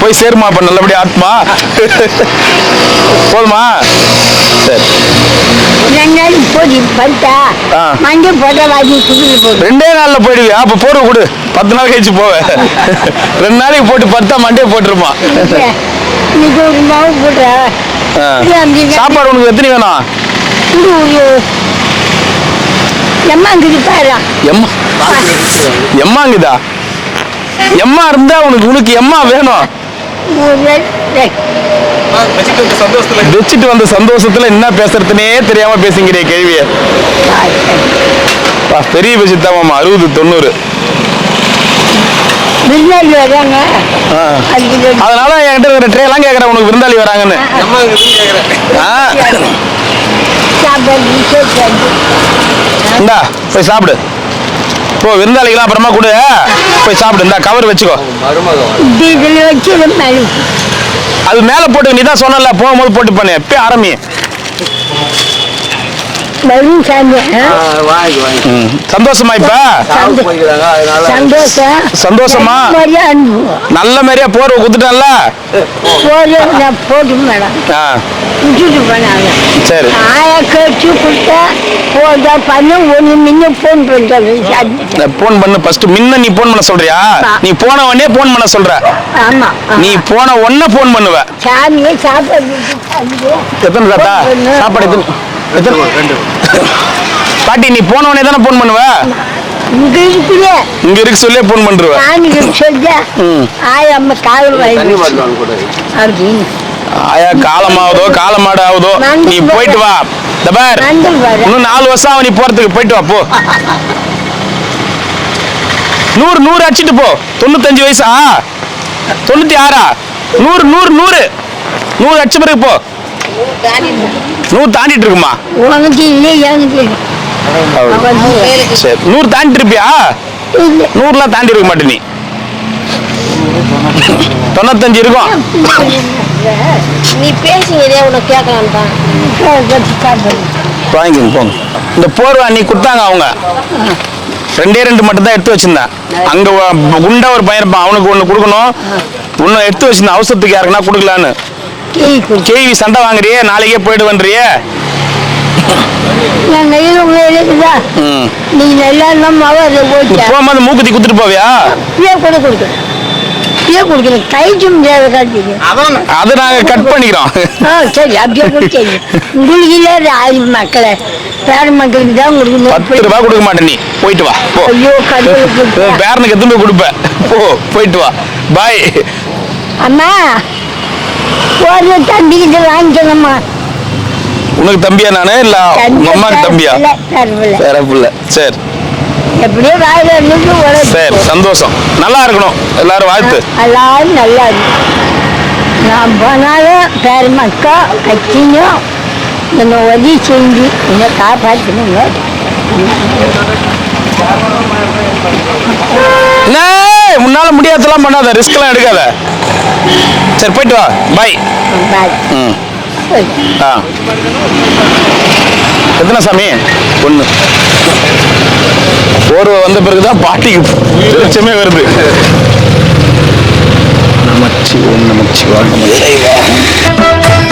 போய் சேருமா இப்ப நல்லபடியா ஆத்மா? போதுமா? சரி, 2 நாள்ல போயிடுவியா? அப்ப போர்வை கொடு. 10 நாள் கழிச்சு போவ. 2 நாளைக்கு போட்டு 10 மண்டே போட்டுருமா? சாப்பாடு உனக்கு எத்தனை வேணும்? எம்மாங்குதா? எம்மா இருந்தா உனக்கு எம்மா வேணும். வச்சுட்டு வந்த சந்தோஷத்துல என்ன பேசுறதுனே தெரியாம பேசுங்கிற கேள்விய. பெரிய பெட்ஷீட் தான் 60-90. அதனால என்கிட்ட ஒரு ட்ரே எல்லாம் கேக்குறேன் உனக்கு விருந்தாளி வராங்கன்னு. இந்தா போய் சாப்பிடு. போ, விருந்தாளிக்கெல்லாம் அப்புறமா கொடு. போய் சாப்பிடு. இந்த கவர் வச்சுக்கோ. அது மேல போட்டு, நீ தான் சொன்னல போகும்போது போட்டு பண்ணு. எப்ப ஆரம்பி. சந்தோஷமா? இப்ப சந்தோஷமா? நல்ல மாதிரியா போர்வை குத்துட்டல. சரி, போன் பண்ணு ஃபர்ஸ்ட். முன்ன நீ போன் பண்ண சொல்றியா? நீ போன உடனே போன் பண்ண சொல்ற. நீ போன உடனே போன் பண்ணுவ. எத்தனை தாத்தா சாப்பாடு? எத்தனை? பாட்டி, நீ போன உடனே தானே போன் பண்ணுவ? இங்க இருக்கு சொல்லியே போன் பண்றவ. ஆயா காலமாவதோ காலமாடு ஆகுதோ, நீ போயிட்டு வா. இன்னும் 4 வருஷம் ஆகும் நீ போறதுக்கு. போயிட்டு வா போ. 100 அடிச்சுட்டு போ. 95 வயசா? 96? 100 அடிச்ச பிறகு போ. 100 தாண்டிட்டு இருக்குமா? சரி, 100 தாண்டிட்டு இருப்பியா? 100 தாண்டி இருக்க மாட்டே நீ. 95 இருக்கும். நீ பேசுங்க, உனக்கு கேட்கலாம். வாங்கிங்க போங்க. இந்த போர்வை நீ கொடுத்தாங்க அவங்க. 2 மட்டும் தான் எடுத்து வச்சிருந்தேன். அங்க குண்டா ஒரு பையன் இருப்பான், அவனுக்கு 1 கொடுக்கணும். இன்னும் எடுத்து வச்சிருந்தேன் அவசரத்துக்கு யாருக்குன்னா கொடுக்கலான்னு. கேள்வி சண்டை வாங்குறியே, நாளைக்கே போயிட்டு வந்துறியே. போகும்போது மூக்குத்தி குத்துட்டு போவியா? அதை நாங்க கட் பண்ணிக்கிறோம். மக்களை பேர மக்களுக்கு தான் 10 ரூபாய் கொடுக்க மாட்டேன். நீ போயிட்டு வா. பேரனுக்கு எத்தனை கொடுப்ப? போயிட்டு வா. பாய். அம்மா தம்பிக்கிட்ட வாங்கிக்கணும்மா. உனக்கு தம்பியா நானு? இல்ல உங்க அம்மாக்கு தம்பியா? வேற புள்ள. சரி, எப்படியோ சரி, சந்தோஷம். நல்லா இருக்கணும். எல்லாரும் வாழ்த்து. எல்லாரும் நல்லா இருக்கும். நான் போனாலும் பேர மக்கா அச்சியும் என்னை உதவி செஞ்சு என்னை காப்பாற்றணுங்க. முன்னால முடியாதெல்லாம் பண்ணாத, ரிஸ்க் எல்லாம் எடுக்காத. சரி, போயிட்டு வா. பாய். பாய். ஆ எத்தனை சாமி? ஒன்று. போர்வை வந்த பிறகுதான் பாட்டிக்கு வெளிச்சமே வருது. நமச்சிவாய் நமச்சிவாய் நமச்சிவாய்.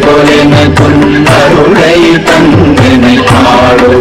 போலென கொண்டருளை தந்தனை ஆளோ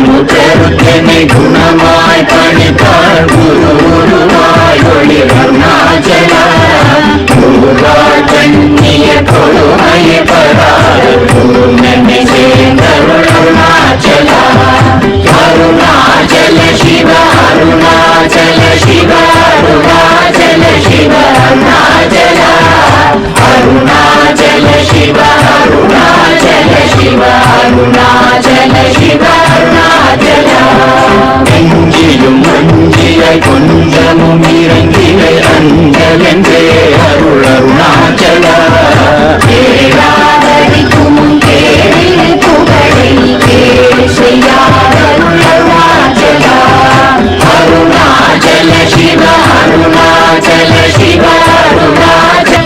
சமுத்திரத்தினை குணமாய் பணித்தார் குருவாய் ஒளி அருணாச்சலா குருவாய் கண்ணிய கொடுமையை பராத குருநெண்ணை சேர்ந்தருள் அருணாச்சலா அருணாச்சல சிவ அருணாச்சல சிவ அருணாச்சல சிவ அருணாச்சலா அருணாச்சல சிவ அருணாச்சல சிவ அருணாச்சல சிவ அருணாச்சலா நெஞ்சிலும் மஞ்சியாய் கொஞ்சமும் இறங்கிலை அஞ்சலென்றே அருள் அருணாச்சலா கேளாதரிக்கும் கேளில் புகழை கேள் செய்யாத அருணாச்சலா அருணாச்சல சிவ அருணாச்சல சிவ Arunachal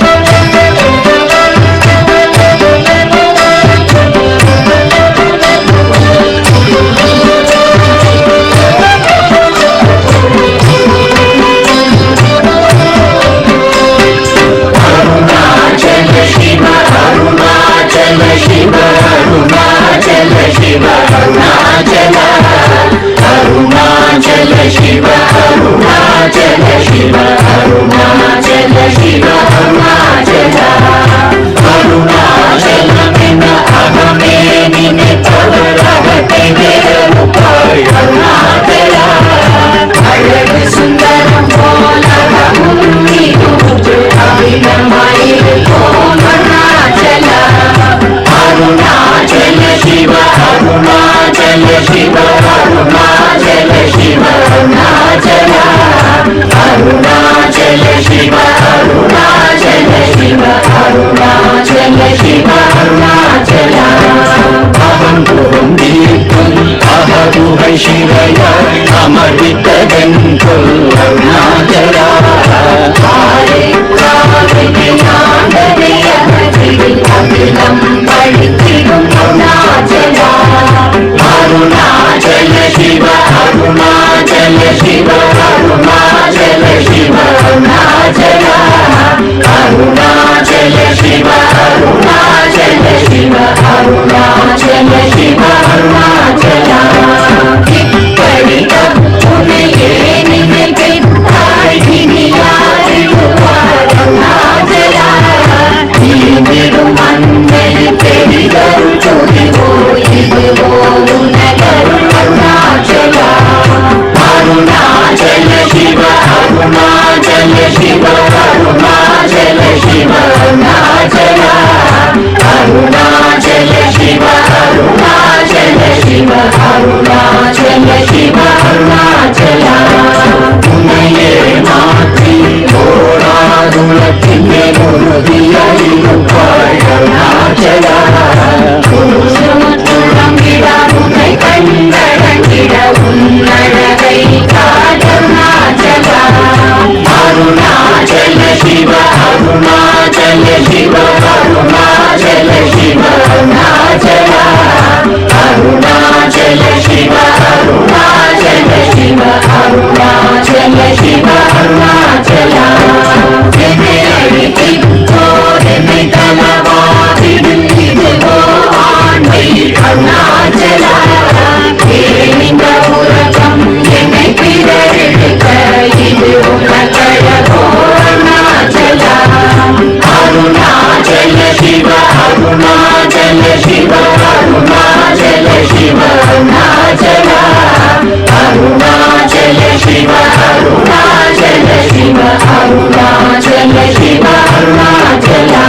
Shiva, Arunachala,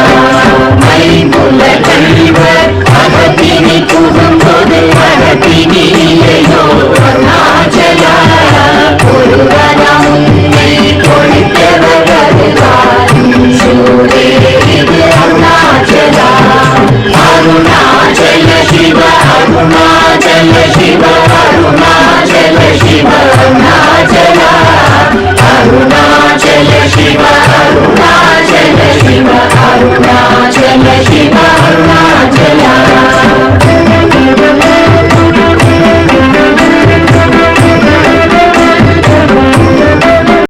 Mai Mula Kaliva.